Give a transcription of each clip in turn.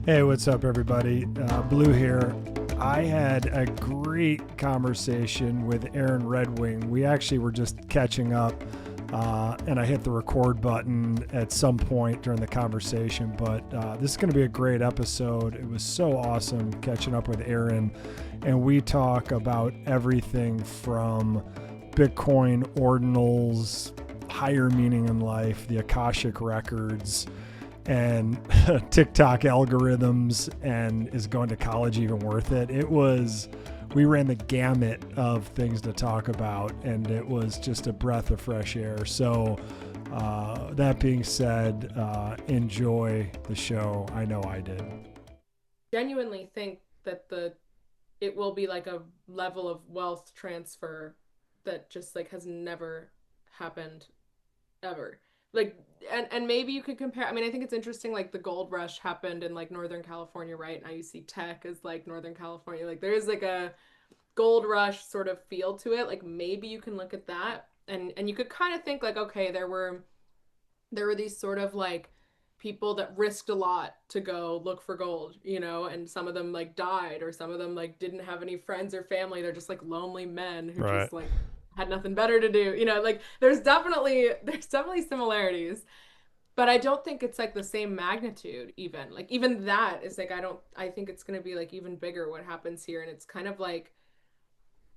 Hey, what's up, everybody? Blue here. I had a great conversation with Erin Redwing. We actually were just catching up, and I hit the record button at some point during the conversation. But this is going to be a great episode. It was so awesome catching up with Erin, and we talk about everything from Bitcoin, Ordinals, higher meaning in life, the Akashic records, and TikTok algorithms, and is going to college even worth it? We ran the gamut of things to talk about, and it was just a breath of fresh air. So that being said, enjoy the show. I know I did. Genuinely think that it will be like a level of wealth transfer that just like has never happened ever. Like and maybe you could compare. I mean, I think it's interesting, like the gold rush happened in like Northern California, right? Now you see tech as like Northern California. Like there is like a gold rush sort of feel to it. Like maybe you can look at that and you could kind of think like, okay, there were these sort of like people that risked a lot to go look for gold, and some of them like died, or some of them like didn't have any friends or family. They're just like lonely men who Right. just like had nothing better to do. Like there's definitely similarities, but I don't think it's like the same magnitude. Even that is like, I think it's going to be like even bigger what happens here. And it's kind of like,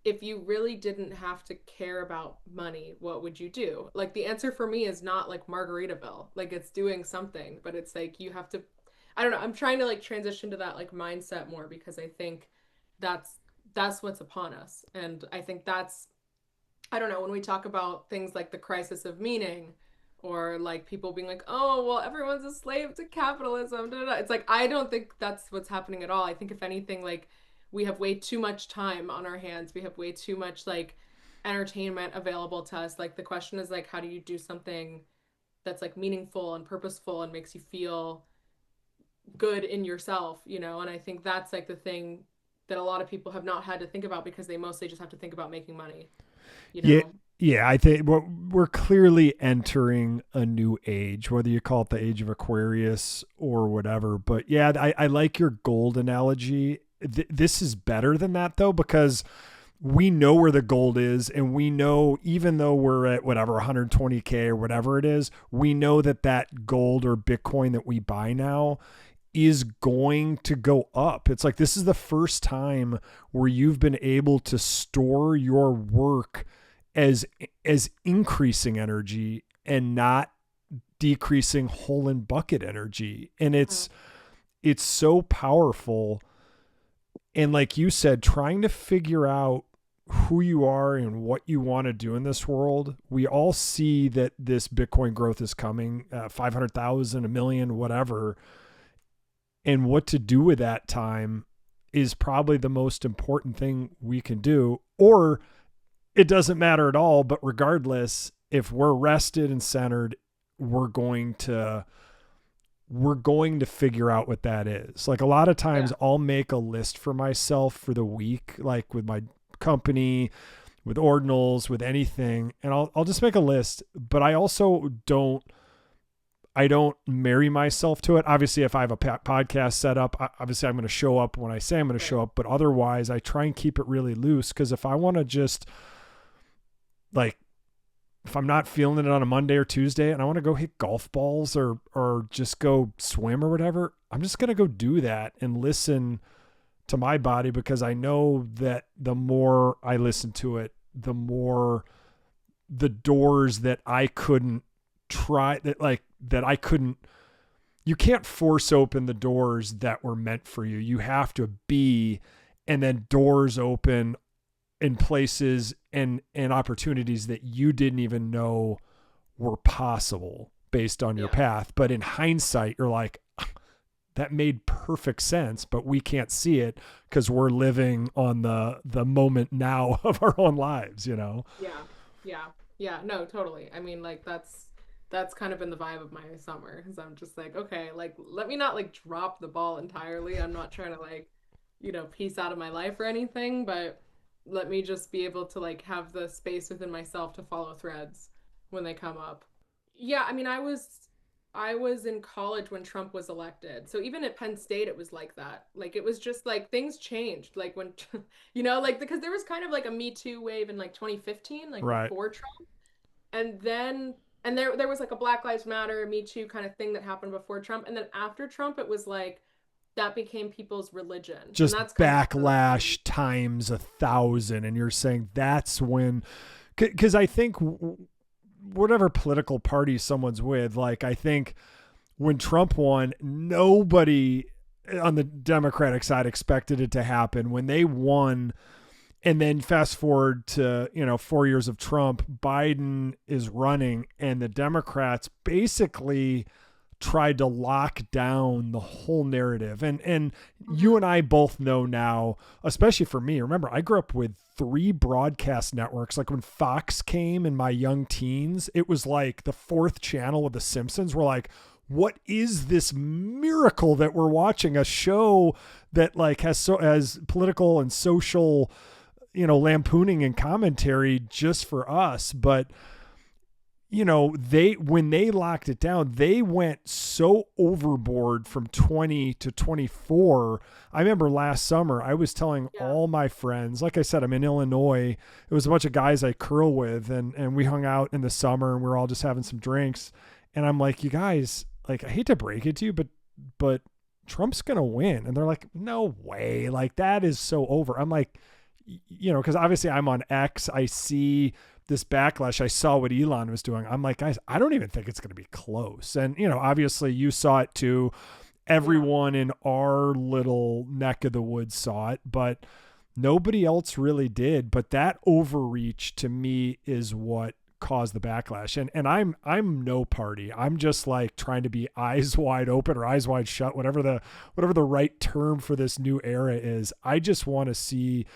if you really didn't have to care about money, what would you do? Like the answer for me is not like Margaritaville. Like it's doing something, but it's like you have to, I don't know. I'm trying to like transition to that like mindset more, because I think that's that's what's upon us. And I think that's, I don't know, when we talk about things like the crisis of meaning, or like people being like, "Oh, well, everyone's a slave to capitalism." Da, da, da. It's like I don't think that's what's happening at all. I think if anything, like we have way too much time on our hands. We have way too much like entertainment available to us. Like the question is like, how do you do something that's like meaningful and purposeful and makes you feel good in yourself? And I think that's like the thing that a lot of people have not had to think about, because they mostly just have to think about making money, you Yeah. know? Yeah, I think we're clearly entering a new age, whether you call it the age of Aquarius or whatever. But yeah, I like your gold analogy. This is better than that, though, because we know where the gold is, and we know, even though we're at whatever 120K or whatever it is, we know that gold or Bitcoin that we buy now is going to go up. It's like this is the first time where you've been able to store your work as increasing energy and not decreasing hole in bucket energy. And it's so powerful. And like you said, trying to figure out who you are and what you want to do in this world. We all see that this Bitcoin growth is coming, 500,000, a million, whatever. And what to do with that time is probably the most important thing we can do. Or it doesn't matter at all. But regardless, if we're rested and centered, we're going to figure out what that is. Like a lot of times Yeah. I'll make a list for myself for the week, like with my company, with Ordinals, with anything, and I'll just make a list. But I don't marry myself to it. Obviously, if I have a podcast set up, obviously I'm going to show up when I say I'm going to Right. show up. But otherwise, I try and keep it really loose, because if I want to just like, if I'm not feeling it on a Monday or Tuesday and I want to go hit golf balls or just go swim or whatever, I'm just going to go do that and listen to my body, because I know that the more I listen to it, the more the doors that I couldn't try that I couldn't you can't force open the doors that were meant for you. You have to be, and then doors open in places and opportunities that you didn't even know were possible based on your Yeah. path. But in hindsight, you're like, that made perfect sense, but we can't see it because we're living on the moment now of our own lives. Yeah. Yeah. Yeah. No, totally. I mean, like that's kind of been the vibe of my summer, because I'm just like, okay, like let me not like drop the ball entirely. I'm not trying to like, piece out of my life or anything, but let me just be able to like have the space within myself to follow threads when they come up. Yeah, I mean, I was in college when Trump was elected. So even at Penn State, it was like that. Like it was just like things changed. Like when, like because there was kind of like a Me Too wave in like 2015, like Right. before Trump. And then and there was like a Black Lives Matter, Me Too kind of thing that happened before Trump. And then after Trump, it was like that became people's religion. And Just that's kind of backlash times 1,000. And you're saying that's when, because I think whatever political party someone's with, like, I think when Trump won, nobody on the Democratic side expected it to happen. When they won, and then fast forward to, 4 years of Trump, Biden is running, and the Democrats basically tried to lock down the whole narrative. And you and I both know now, especially for me, remember, I grew up with 3 broadcast networks. Like when Fox came in my young teens, it was like the 4th channel with The Simpsons. We're like, what is this miracle that we're watching? A show that like has as political and social, lampooning and commentary just for us. But when they locked it down, they went so overboard from 20 to 24. I remember last summer, I was telling all my friends, like I said, I'm in Illinois. It was a bunch of guys I curl with, and we hung out in the summer, and we were all just having some drinks. And I'm like, you guys, like, I hate to break it to you, but Trump's going to win. And they're like, no way. Like, that is so over. I'm like, because obviously I'm on X. I see this backlash. I saw what Elon was doing. I'm like, guys, I don't even think it's going to be close. And, obviously you saw it too. Everyone in our little neck of the woods saw it, but nobody else really did. But that overreach to me is what caused the backlash. And I'm no party. I'm just like trying to be eyes wide open or eyes wide shut, whatever the right term for this new era is. I just want to see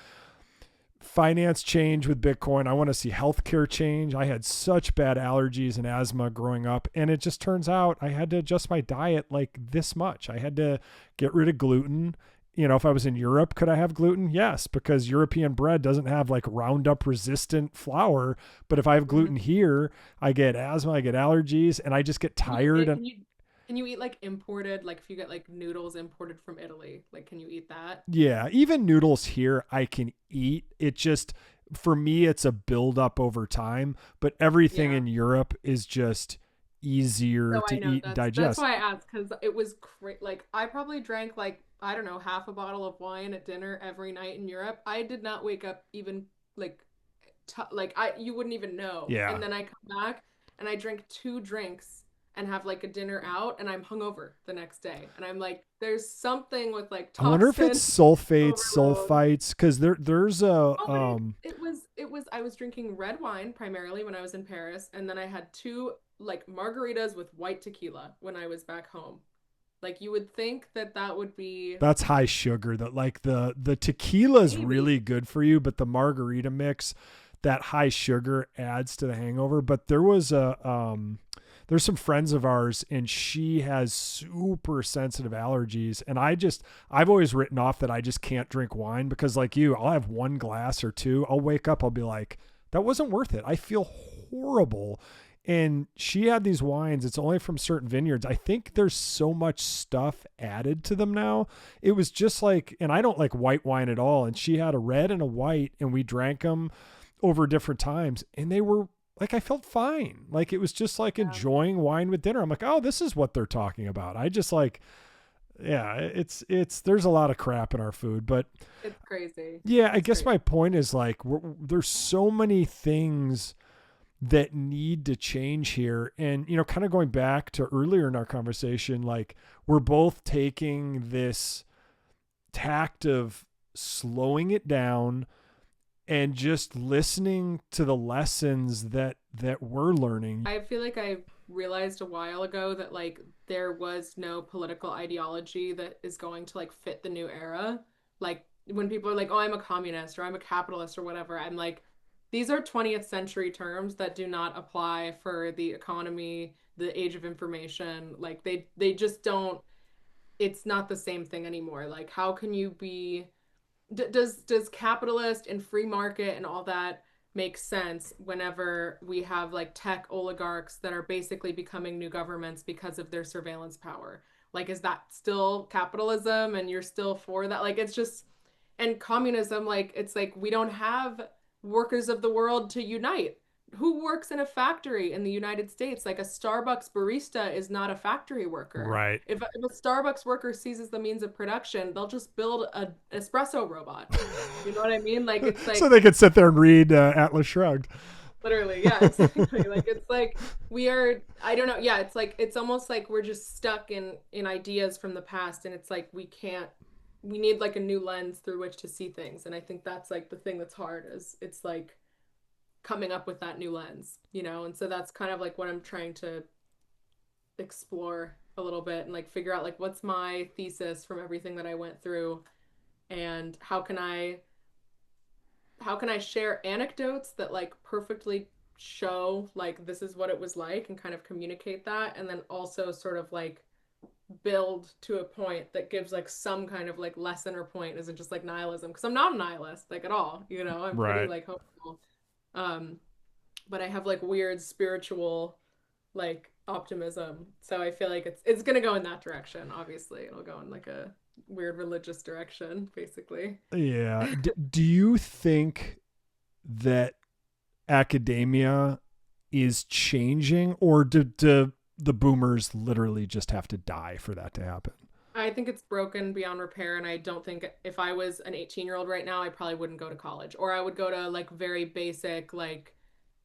finance change with Bitcoin. I want to see healthcare change. I had such bad allergies and asthma growing up, and it just turns out I had to adjust my diet like this much. I had to get rid of gluten. If I was in Europe, could I have gluten? Yes, because European bread doesn't have like Roundup resistant flour. But if I have gluten here, I get asthma, I get allergies, and I just get tired. Can you eat like imported, like if you get like noodles imported from Italy, like can you eat that? Yeah, even noodles here I can eat. It just, for me, it's a buildup over time. But everything in Europe is just easier to eat and That's digest. why I asked, because it was like I probably drank like I don't know half a bottle of wine at dinner every night in Europe. I did not wake up even like like I you wouldn't even know. Yeah. And then I come back and I drink 2 drinks and have like a dinner out and I'm hungover the next day. And I'm like, there's something with like I wonder if it's toxin sulfates, overload. sulfites, because there's a Oh, but it was I was drinking red wine primarily when I was in Paris, and then I had 2 like margaritas with white tequila when I was back home. Like you would think that that would be that's high sugar. That like the tequila is maybe. really good for you, but the margarita mix, that high sugar adds to the hangover. But there's some friends of ours, and she has super sensitive allergies. And I've always written off that I just can't drink wine because, like you, I'll have 1 glass or 2. I'll wake up, I'll be like, that wasn't worth it. I feel horrible. And she had these wines. It's only from certain vineyards. I think there's so much stuff added to them now. It was just like, and I don't like white wine at all. And she had a red and a white, and we drank them over different times, and they were like, I felt fine. Like it was just like Yeah, enjoying wine with dinner. I'm like, oh, this is what they're talking about. I just like, yeah, there's a lot of crap in our food, but it's crazy. yeah, I It's guess crazy. my point is like, there's so many things that need to change here. And, kind of going back to earlier in our conversation, like we're both taking this tact of slowing it down and just listening to the lessons that we're learning. I feel like I realized a while ago that like there was no political ideology that is going to like fit the new era. Like when people are like, "Oh, I'm a communist or I'm a capitalist or whatever," I'm like, these are 20th century terms that do not apply for the economy, the age of information. Like they just don't. It's not the same thing anymore. Like how can you be does capitalist and free market and all that makes sense whenever we have like tech oligarchs that are basically becoming new governments because of their surveillance power. Like, is that still capitalism and you're still for that? Like, it's just, and communism, like, it's like we don't have workers of the world to unite. Who works in a factory in the United States? Like, a Starbucks barista is not a factory worker. Right. If a Starbucks worker seizes the means of production, they'll just build an espresso robot. You know what I mean? Like, it's So like, they could sit there and read Atlas Shrugged. literally, yeah, exactly. Like, it's like we are, I don't know, yeah, it's like it's almost like we're just stuck in ideas from the past, and it's like we can't, we need like a new lens through which to see things. And I think that's like the thing that's hard, is it's like coming up with that new lens, you know? And so that's kind of like what I'm trying to explore a little bit, and like figure out like what's my thesis from everything that I went through, and how can I share anecdotes that like perfectly show like this is what it was like, and kind of communicate that, and then also sort of like build to a point that gives like some kind of like lesson or point, isn't just like nihilism, because I'm not a nihilist like at all, you know, I'm pretty Right. like hopeful. um but I have like weird spiritual like optimism, so I feel like it's gonna go in that direction. Obviously it'll go in like a weird religious direction basically. Yeah. Do you think that academia is changing, or do the boomers literally just have to die for that to happen? I think it's broken beyond repair, and I don't think, if I was an 18-year-old right now, I probably wouldn't go to college, or I would go to like very basic, like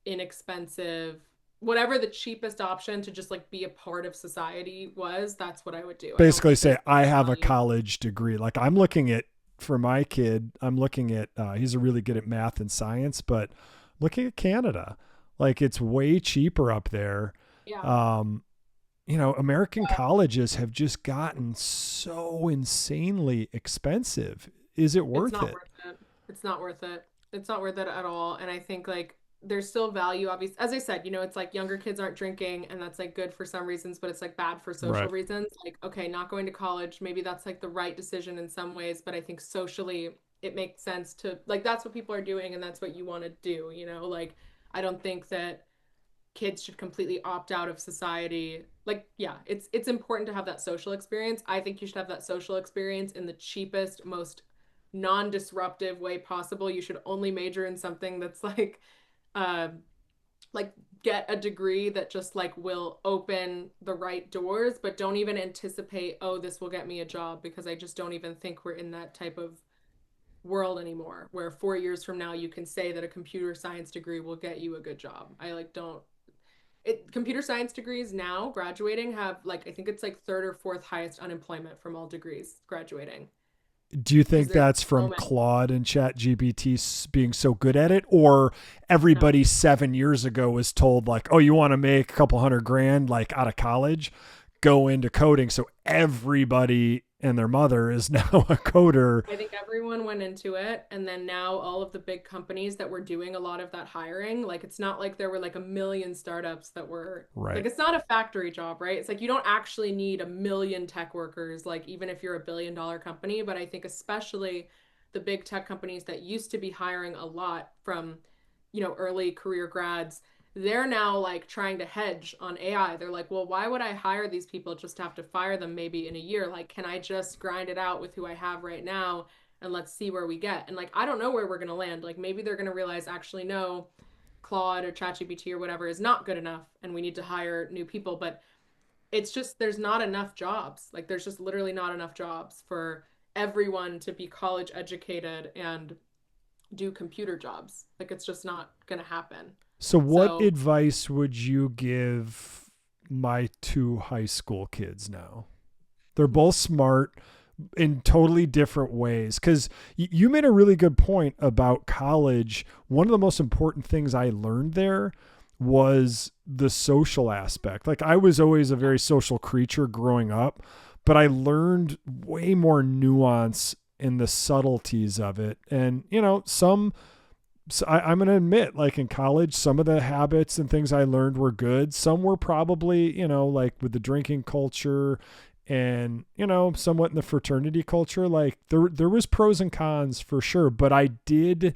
inexpensive, whatever the cheapest option to just like be a part of society was, that's what I would do. I don't Basically think say, there's I have a value. college degree. Like I'm looking at, for my kid, I'm looking at, he's really good at math and science, but looking at Canada, like it's way cheaper up there. Yeah. Um, American colleges have just gotten so insanely expensive. Is it It's worth not it? worth it. It's not worth it. It's not worth it at all. And I think like there's still value, obvious. As I said, you know, it's like younger kids aren't drinking, and that's like good for some reasons, but it's like bad for social Right. reasons. Like, okay, not going to college, maybe that's like the right decision in some ways, but I think socially it makes sense to like that's what people are doing, and that's what you want to do, you know? Like, I don't think that kids should completely opt out of society. Like, yeah, it's important to have that social experience. I think you should have that social experience in the cheapest, most non-disruptive way possible. You should only major in something that's uh like get a degree that just like will open the right doors, but don't even anticipate, oh, this will get me a job, because I just don't even think we're in that type of world anymore where 4 years from now you can say that a computer science degree will get you a good job. I like don't it Computer science degrees now graduating have like, I think it's like third or fourth highest unemployment from all degrees graduating, Do you because think there's that's so from many. Claude and Chat GPT being so good at it, or No, everybody 7 years ago was told like, oh, you want to make a couple hundred grand like out of college, go into coding. So everybody and their mother is now a coder. I think everyone went into it, and then now all of the big companies that were doing a lot of that hiring, like it's not like there were like a million startups that were like, Right. it's not a factory job, right? It's like you don't actually need a million tech workers, like even if you're $1 billion company. But I think especially the big tech companies that used to be hiring a lot from, you know, early career grads, they're now like trying to hedge on AI. They're like, well, why would I hire these people just to have to fire them maybe in a year? Like, can I just grind it out with who I have right now, and let's see where we get? And like, I don't know where we're going to land. Like, maybe they're going to realize, actually, no, Claude or ChatGPT or whatever is not good enough, and we need to hire new people. But it's just, there's not enough jobs. Like, there's just literally not enough jobs for everyone to be college educated and do computer jobs. Like, it's just not going to happen. So what So, advice would you give my two high school kids now? They're both smart in totally different ways. Because you made a really good point about college. One of the most important things I learned there was the social aspect. Like I was always a very social creature growing up, but I learned way more nuance in the subtleties of it. And, I'm going to admit, like in college, some of the habits and things I learned were good. Some were probably, like with the drinking culture and, somewhat in the fraternity culture, like there was pros and cons for sure. But I did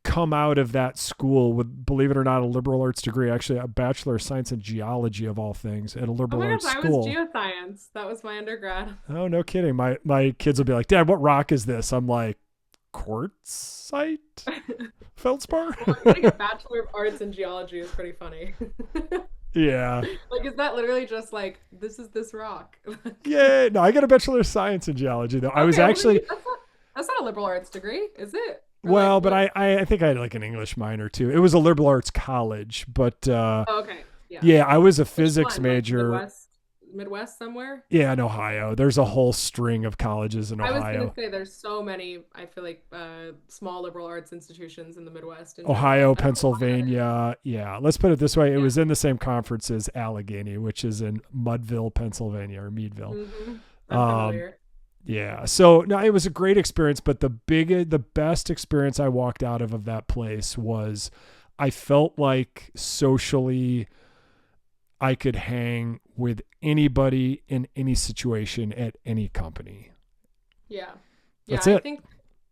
come out of that school with, believe it or not, a liberal arts degree, actually a Bachelor of Science in Geology of all things, at a Oh liberal my gosh, arts I was school. geoscience. That was my undergrad. Oh, no kidding. My kids will be like, Dad, what rock is this? I'm like, quartzite feldspar. Well, getting a Bachelor of Arts in Geology is pretty funny. Yeah. Like, is that literally just like, this is this rock? Yeah. No, I got a Bachelor of Science in Geology, though. I was Okay, well, actually, that's not a liberal arts degree, is it? Or like, well, but what? I think I had like an English minor too. It was a liberal arts college, but Oh, okay, yeah. yeah, I was a Which physics one? Like major. Midwest somewhere? Yeah, in Ohio. There's a whole string of colleges in I was gonna Ohio. say there's so many, I feel like, small liberal arts institutions in the Midwest in general. Ohio, I don't know why that is. Pennsylvania. Yeah, let's put it this way. It Yeah. was in the same conference as Allegheny, which is in Mudville, Pennsylvania, or Meadville. I'm Um, familiar. yeah. So no, it was a great experience, but the best experience I walked out of that place was I felt like socially I could hang with anybody in any situation at any company. Yeah. Yeah, That's it.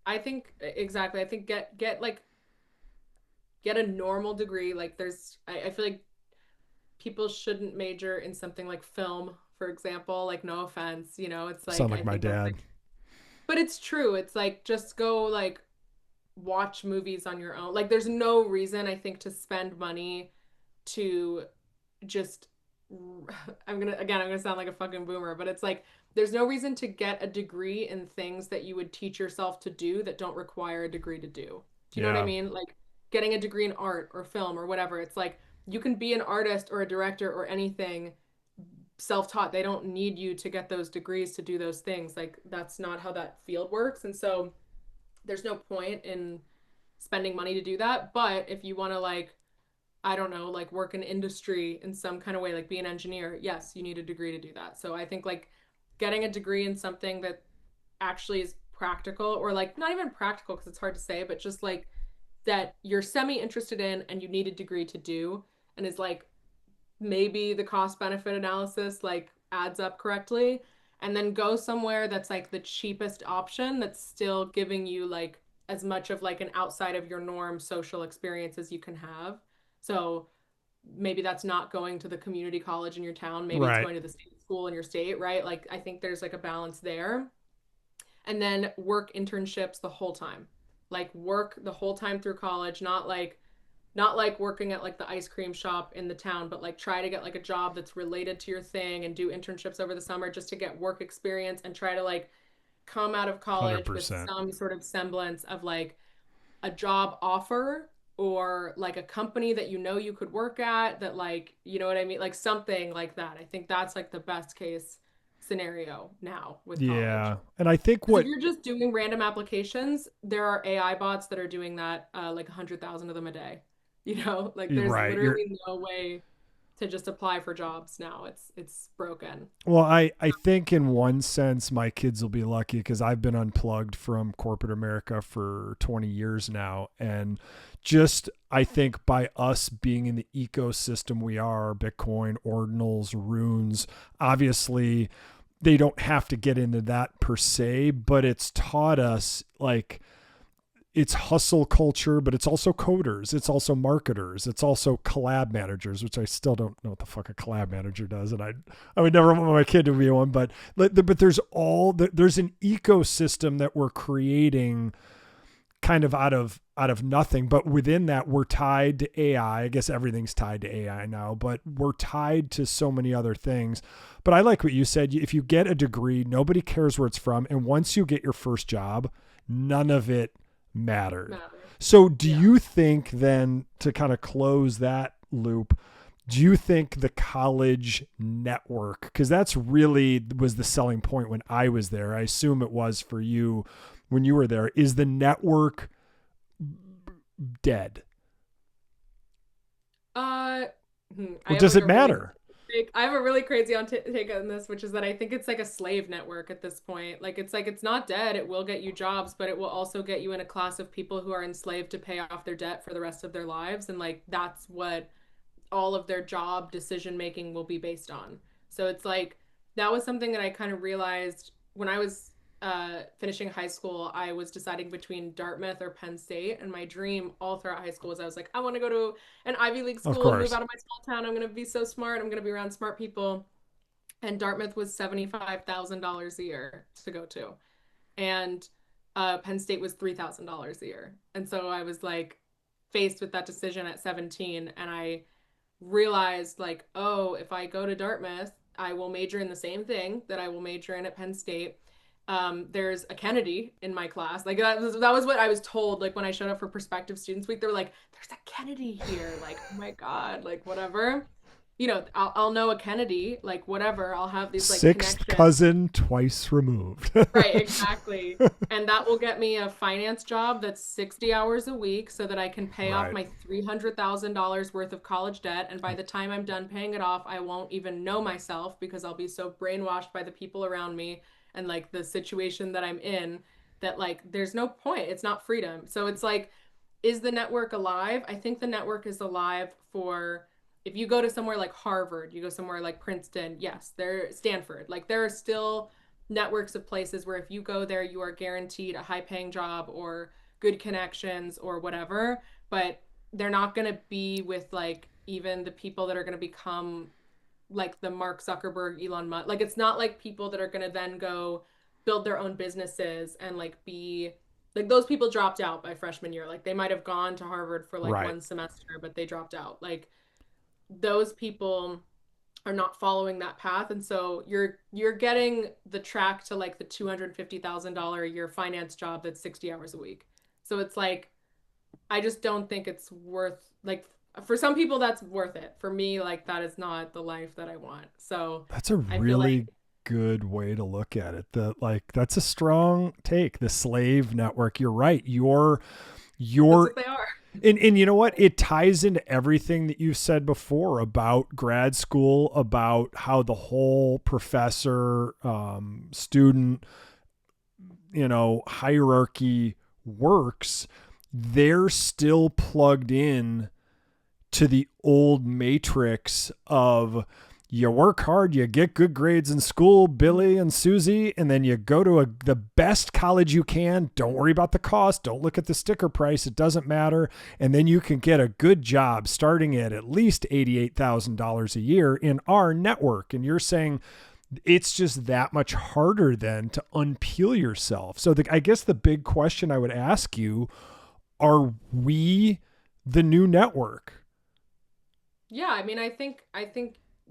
I think exactly. I think get like get a normal degree. Like I feel like people shouldn't major in something like film, for example. Like no offense, it's Sound like like I my think that's dad. like but it's true. It's like just go like watch movies on your own. Like there's no reason I think to spend money to just I'm gonna sound like a fucking boomer, but it's like there's no reason to get a degree in things that you would teach yourself to do that don't require a degree to do. Do you know what I Yeah. mean? Like getting a degree in art or film or whatever. It's like you can be an artist or a director or anything self-taught. They don't need you to get those degrees to do those things. Like that's not how that field works. And so there's no point in spending money to do that. But if you want to like I don't know, like work in industry in some kind of way, like be an engineer, yes, you need a degree to do that. So I think like getting a degree in something that actually is practical or like not even practical because it's hard to say, but just like that you're semi interested in and you need a degree to do and is like maybe the cost benefit analysis like adds up correctly and then go somewhere that's like the cheapest option that's still giving you like as much of like an outside of your norm social experience as you can have. So maybe that's not going to the community college in your town, maybe it's Right. going to the state school in your state, right? Like I think there's like a balance there. And then work internships the whole time. Like work the whole time through college, not like working at like the ice cream shop in the town, but like try to get like a job that's related to your thing and do internships over the summer just to get work experience and try to like come out of college with 100%. some sort of semblance of like a job offer or like a company that you could work at that like you know what I mean like something like that. I think that's like the best case scenario now with college. Yeah. And I think Because if what you're just doing random applications, there are AI bots that are doing that, like 100,000 of them a day. Like you're there's right. You're literally no way to just apply for jobs now. It's broken. well, I think in one sense my kids will be lucky because I've been unplugged from corporate America for 20 years now. And just I think by us being in the ecosystem we are, Bitcoin, Ordinals, runes, obviously they don't have to get into that per se, but it's taught us like it's hustle culture, but it's also coders, it's also marketers, it's also collab managers, which I still don't know what the fuck a collab manager does, and I would never want my kid to be one, but there's an ecosystem that we're creating kind of out of nothing, but within that we're tied to AI. I guess everything's tied to AI now, but we're tied to so many other things. But I like what you said. If you get a degree, nobody cares where it's from, and once you get your first job, none of it mattered. Matters. So do Yeah. you think then, to kind of close that loop, do you think the college network, because that's really was the selling point when I was there, I assume it was for you when you were there, is the network dead? Uh, I Or have does like it a really matter? I have a really crazy on take on this, which is that I think it's like a slave network at this point. Like it's not dead. It will get you jobs, but it will also get you in a class of people who are enslaved to pay off their debt for the rest of their lives, and like that's what all of their job decision making will be based on. So it's like that was something that I kind of realized when I was finishing high school, I was deciding between Dartmouth or Penn State. And my dream all throughout high school was I was like, I want to go to an Ivy League Of school and move course. out of my small town. I'm going to be so smart. I'm going to be around smart people. And Dartmouth was $75,000 a year to go to. And Penn State was $3,000 a year. And so I was like faced with that decision at 17. And I realized like, oh, if I go to Dartmouth, I will major in the same thing that I will major in at Penn State. There's a Kennedy in my class. Like that was what I was told. Like when I showed up for prospective students week, they were like, "There's a Kennedy here." Like, oh my God, like whatever. I'll know a Kennedy, like whatever. I'll have these like Sixth connections. cousin twice removed. Right, exactly. And that will get me a finance job that's 60 hours a week so that I can pay off Right. my $300,000 worth of college debt. And by the time I'm done paying it off, I won't even know myself because I'll be so brainwashed by the people around me and like the situation that I'm in that like there's no point. It's not freedom. So it's like, is the network alive? I think the network is alive for if you go to somewhere like Harvard, you go somewhere like Princeton, yes, there Stanford. Like there are still networks of places where if you go there, you are guaranteed a high paying job or good connections or whatever. But they're not going to be with like even the people that are going to become like the Mark Zuckerberg, Elon Musk. Like it's not like people that are going to then go build their own businesses and like be like those people dropped out by freshman year. Like they might have gone to Harvard for like Right. one semester, but they dropped out. Like those people are not following that path, and so you're getting the track to like the $250,000 a year finance job that's 60 hours a week. So it's like I just don't think it's worth like for some people that's worth it. For me, like that is not the life that I want. So That's a I feel like really good way to look at it. That's a strong take. The slave network. You're right. that's Your what they are. and you know what? It ties into everything that you've said before about grad school, about how the whole professor student, hierarchy works. They're still plugged in to the old matrix of you work hard, you get good grades in school, Billy and Susie, and then you go to the best college you can. Don't worry about the cost. Don't look at the sticker price. It doesn't matter. And then you can get a good job starting at least $88,000 a year in our network. And you're saying it's just that much harder then to unpeel yourself. So I guess the big question I would ask you, are we the new network? Yeah, I mean, I think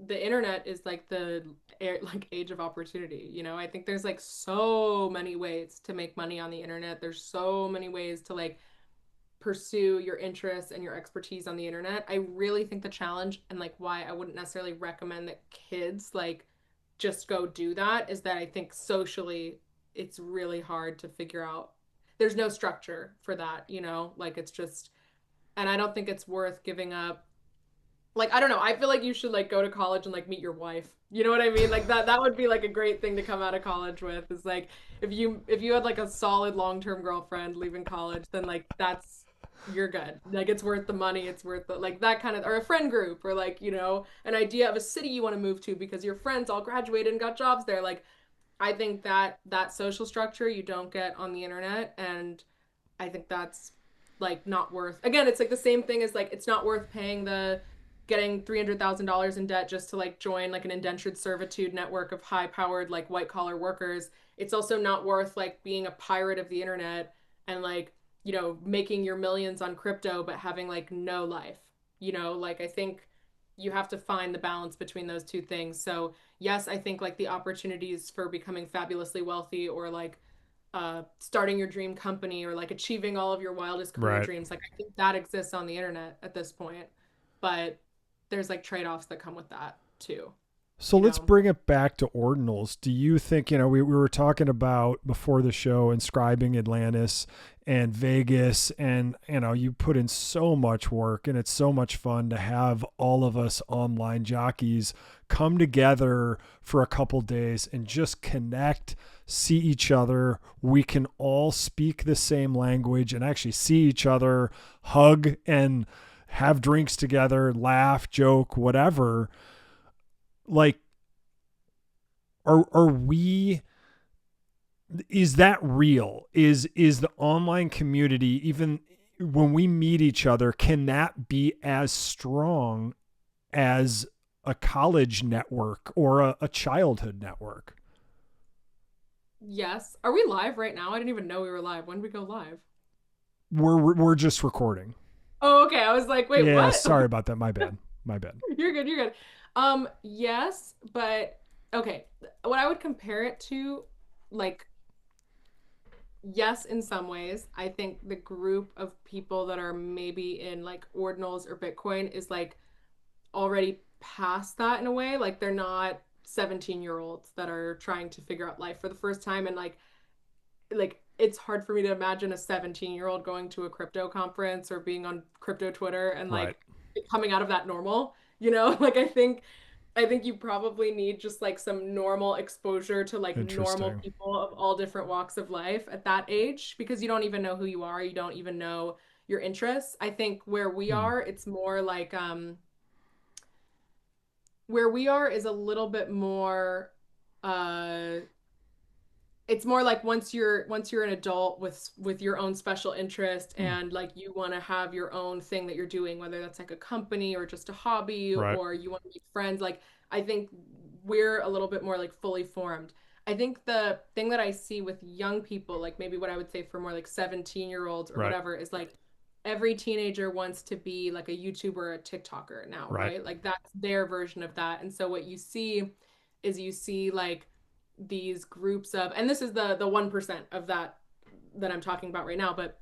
the internet is like the like age of opportunity, you know? I think there's like so many ways to make money on the internet. There's so many ways to like pursue your interests and your expertise on the internet. I really think the challenge and like why I wouldn't necessarily recommend that kids like just go do that is that I think socially it's really hard to figure out. There's no structure for that, you know? Like it's just and I don't think it's worth giving up like I don't know. I feel like you should like go to college and like meet your wife. You know what I mean? Like that would be like a great thing to come out of college with. Is like if you had like a solid long-term girlfriend leaving college, then like that's you're good. Like it's worth the money, it's worth the like that kind of or a friend group or like, an idea of a city you want to move to because your friends all graduated and got jobs there. Like I think that social structure you don't get on the internet and I think that's like not worth. Again, it's like the same thing as like it's not worth paying the getting $300,000 in debt just to like join like an indentured servitude network of high-powered like white-collar workers. It's also not worth like being a pirate of the internet and like, making your millions on crypto but having like no life. Like I think you have to find the balance between those two things. So, yes, I think like the opportunities for becoming fabulously wealthy or like starting your dream company or like achieving all of your wildest career Right. dreams. Like I think that exists on the internet at this point, but there's like trade-offs that come with that too, So you let's know. bring it back to ordinals. Do you think, we were talking about before the show inscribing Atlantis and Vegas, and, you put in so much work and it's so much fun to have all of us online jockeys come together for a couple days and just connect, see each other. We can all speak the same language and actually see each other, hug and have drinks together, laugh, joke, whatever. Like, are we is that real? Is the online community, even when we meet each other, can that be as strong as a college network or a childhood network? Yes. Are we live right now? I didn't even know we were live. When did we go live? We're just recording. Oh, okay. I was like, wait, Yeah, what? sorry about that. My bad. My bad. You're good. You're good. Yes, but okay. What I would compare it to, like, yes, in some ways, I think the group of people that are maybe in like Ordinals or Bitcoin is like already past that in a way. Like, they're not 17-year-olds that are trying to figure out life for the first time, and like it's hard for me to imagine a 17-year-old going to a crypto conference or being on crypto Twitter and Right. like coming out of that normal, you know? Like, I think you probably need just like some normal exposure to like normal Interesting. people of all different walks of life at that age, because you don't even know who you are, you don't even know your interests. I think where we Hmm. are, it's more like where we are is a little bit more uh it's more like once you're an adult with your own special interest, Hmm. and like you want to have your own thing that you're doing, whether that's like a company or just a hobby, Right. or you want to make friends. Like, I think we're a little bit more like fully formed. I think the thing that I see with young people, like maybe what I would say for more like 17-year-olds or Right. whatever, is like every teenager wants to be like a YouTuber or a TikToker now, Right. right? Like, that's their version of that. And so what you see is you see like these groups of, and this is the 1% of that I'm talking about right now, but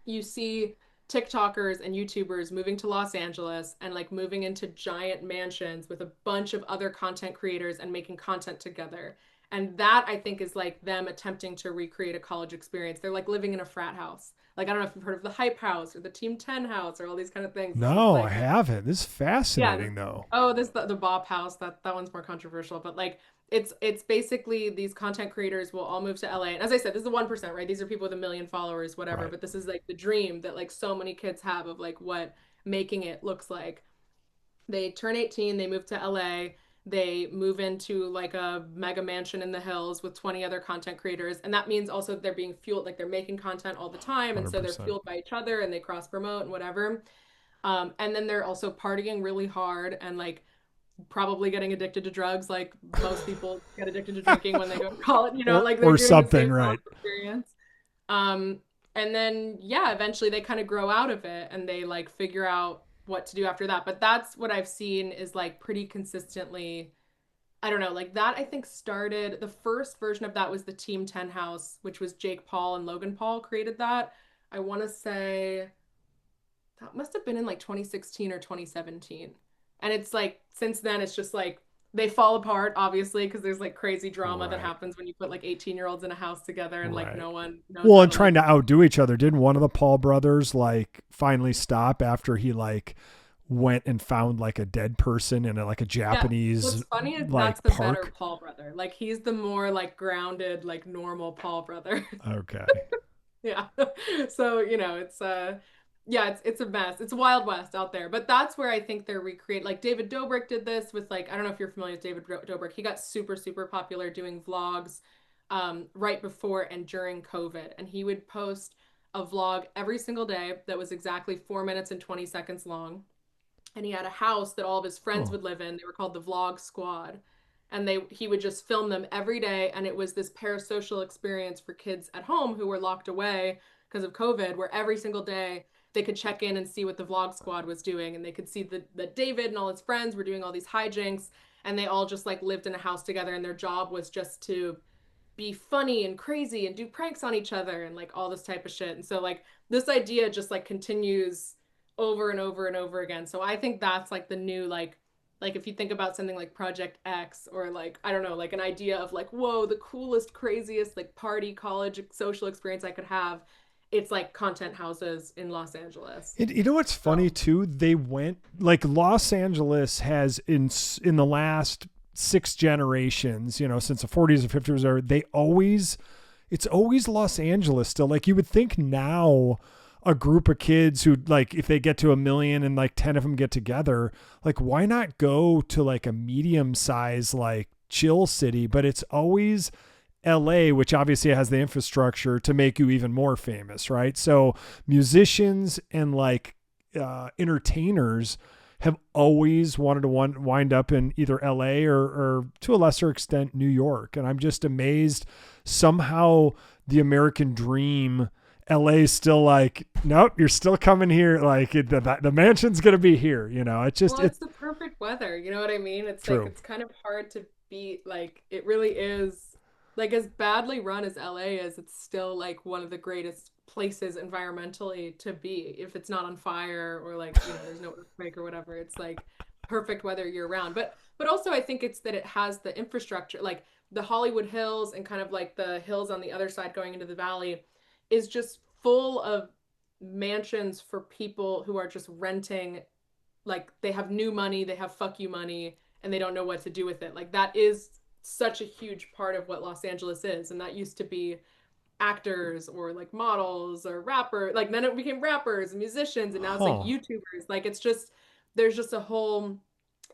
you see TikTokers and YouTubers moving to Los Angeles and like moving into giant mansions with a bunch of other content creators and making content together. And that, I think, is like them attempting to recreate a college experience. They're like living in a frat house. Like, I don't know if you've heard of the Hype House or the Team 10 House or all these kind of things. It's just No, I like, haven't. This is yeah. fascinating though. Oh, this the Bob House. That one's more controversial, but like it's basically these content creators will all move to LA. And as I said, this is the 1%, right? These are people with 1 million followers, whatever. Right. But this is like the dream that like so many kids have of like what making it looks like. They turn 18, they move to LA, they move into like a mega mansion in the hills with 20 other content creators. And that means also they're being fueled, like they're making content all the time. And so they're 100%. fueled by each other and they cross promote and whatever. And then they're also partying really hard and like probably getting addicted to drugs, like most people get addicted to drinking when they go to college, like they're Or doing the something, same right? college experience. Um, and then yeah, eventually they kind of grow out of it and they like figure out what to do after that. But that's what I've seen is like pretty consistently. I don't know, like that I think started the first version of that was the Team 10 house, which was Jake Paul and Logan Paul created that. I want to say that must have been in like 2016 or 2017. And it's like since then it's just like they fall apart obviously because there's like crazy drama that Right. happens when you put like 18-year-olds in a house together and like Right. no one knows Well, how and to live. trying to outdo each other. Didn't one of the Paul brothers like finally stop after he like went and found like a dead person in like a Yeah. Japanese What's funny is that's like the better park? Paul brother. Like he's the more like grounded, like normal Paul brother. Okay. Yeah. So, yeah, it's a mess. It's a Wild West out there. But that's where I think they're recreate like David Dobrik did this with like I don't know if you're familiar with David Dobrik. He got super super popular doing vlogs right before and during COVID, and he would post a vlog every single day that was exactly 4 minutes and 20 seconds long, and he had a house that all of his friends Oh, would live in. They were called the Vlog Squad. And he would just film them every day, and it was this parasocial experience for kids at home who were locked away because of COVID, where every single day they could check in and see what the Vlog Squad was doing, and they could see that David and all his friends were doing all these hijinks, and they all just like lived in a house together, and their job was just to be funny and crazy and do pranks on each other and like all this type of shit. And so like this idea just like continues over and over and over again. So I think that's like the new like if you think about something like Project X or like I don't know, like an idea of like whoa, the coolest craziest like party college social experience I could have, it's like content houses in Los Angeles. you know what's funny So too? They went like Los Angeles has in the last 6 generations, since the 40s or 50s, it's always Los Angeles still. Like you would think now a group of kids who like if they get to 1 million and like 10 of them get together, like why not go to like a medium size like chill city? But it's always LA, which obviously has the infrastructure to make you even more famous, right? So musicians and like entertainers have always wanted to wind up in either LA or to a lesser extent New York. And I'm just amazed somehow the American dream, LA is still like, nope, you're still coming here. Like the mansion's going to be here. You know, it's just, Well, it's the perfect weather. You know what I mean? It's like true. it's kind of hard to beat. Like it really is. Like as badly run as LA is, it's still like one of the greatest places environmentally to be. If it's not on fire or like, there's no earthquake or whatever, it's like perfect weather year round. But also I think it's that it has the infrastructure, like the Hollywood Hills and kind of like the hills on the other side going into the valley is just full of mansions for people who are just renting, like they have new money, they have fuck you money, and they don't know what to do with it. Like that is such a huge part of what Los Angeles is. And that used to be actors or like models or rapper. Like then it became rappers and musicians, and now it's like Huh. YouTubers. Like it's just there's just a whole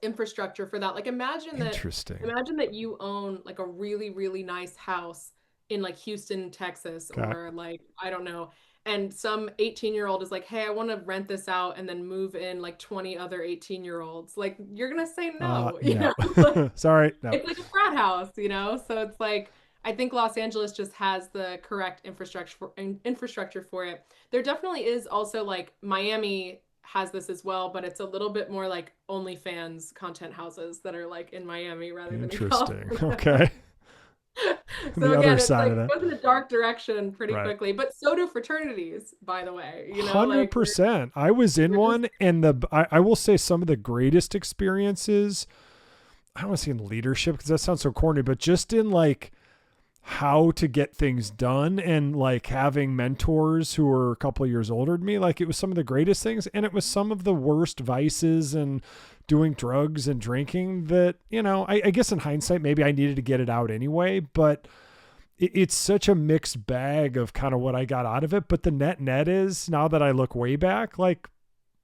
infrastructure for that. Like Interesting. imagine that you own like a really, really nice house in like Houston, Texas, Okay. or like, I don't know. And some 18-year-old is like, hey, I want to rent this out and then move in like 20 other 18-year-olds. Like, you're going to say no, No. Like, Sorry. No. it's like a frat house. So it's like, I think Los Angeles just has the correct infrastructure for it. There definitely is also like Miami has this as well, but it's a little bit more like OnlyFans content houses that are like in Miami rather than in Interesting. California. Okay. So The other again, it's side like of it that. goes in a dark direction pretty Right. quickly, but so do fraternities, by the way. Like 100%. I was in we're just one, and I will say some of the greatest experiences, I don't want to say in leadership because that sounds so corny, but just in like how to get things done and like having mentors who were a couple of years older than me. Like it was some of the greatest things, and it was some of the worst vices and doing drugs and drinking that, I guess in hindsight, maybe I needed to get it out anyway, but it's such a mixed bag of kind of what I got out of it. But the net is, now that I look way back, like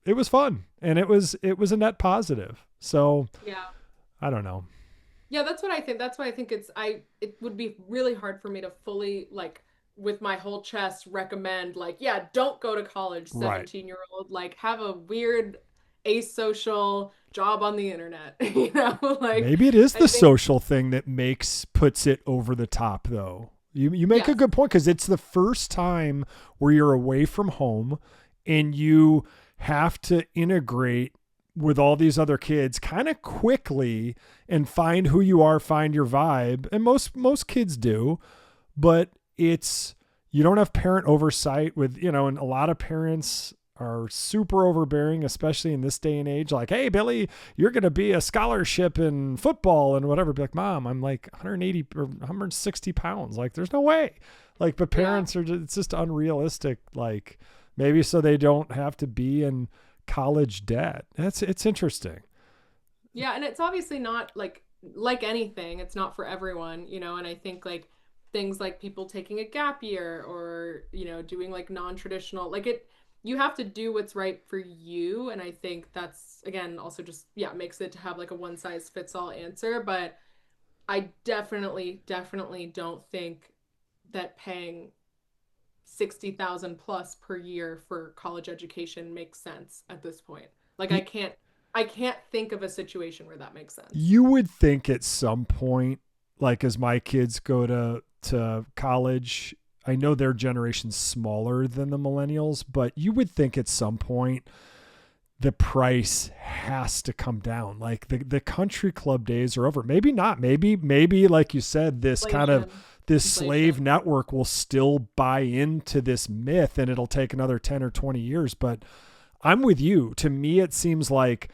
it was fun and it was a net positive. So yeah. I don't know. Yeah, that's what I think. That's why I think it would be really hard for me to fully like with my whole chest recommend like, yeah, don't go to college, Right. 17-year-old, like have a weird asocial job on the internet, like Maybe it is I the think social thing that puts it over the top though. You make a yes. good point because it's the first time where you're away from home and you have to integrate with all these other kids kind of quickly and find who you are, find your vibe. And most kids do, but it's you don't have parent oversight with, and a lot of parents are super overbearing, especially in this day and age. Like, hey, Billy, you're going to be a scholarship in football and whatever. Be like, Mom, I'm like 180 or 160 pounds. Like, there's no way. Like, but Yeah. parents it's just unrealistic. Like, maybe so they don't have to be in college debt. It's interesting. Yeah, and it's obviously not like anything, it's not for everyone, and I think like things like people taking a gap year or, doing like non-traditional, like you have to do what's right for you, and I think that's again also just yeah, makes it to have like a one size fits all answer, but I definitely don't think that paying 60,000 plus per year for college education makes sense at this point. Like I can't think of a situation where that makes sense. You would think at some point, like as my kids go to college, I know their generation's smaller than the millennials, but you would think at some point the price has to come down. Like the country club days are over. Maybe not. Maybe like you said, this kind of Inflation, this slave inflation. network will still buy into this myth and it'll take another 10 or 20 years. But I'm with you. To me, it seems like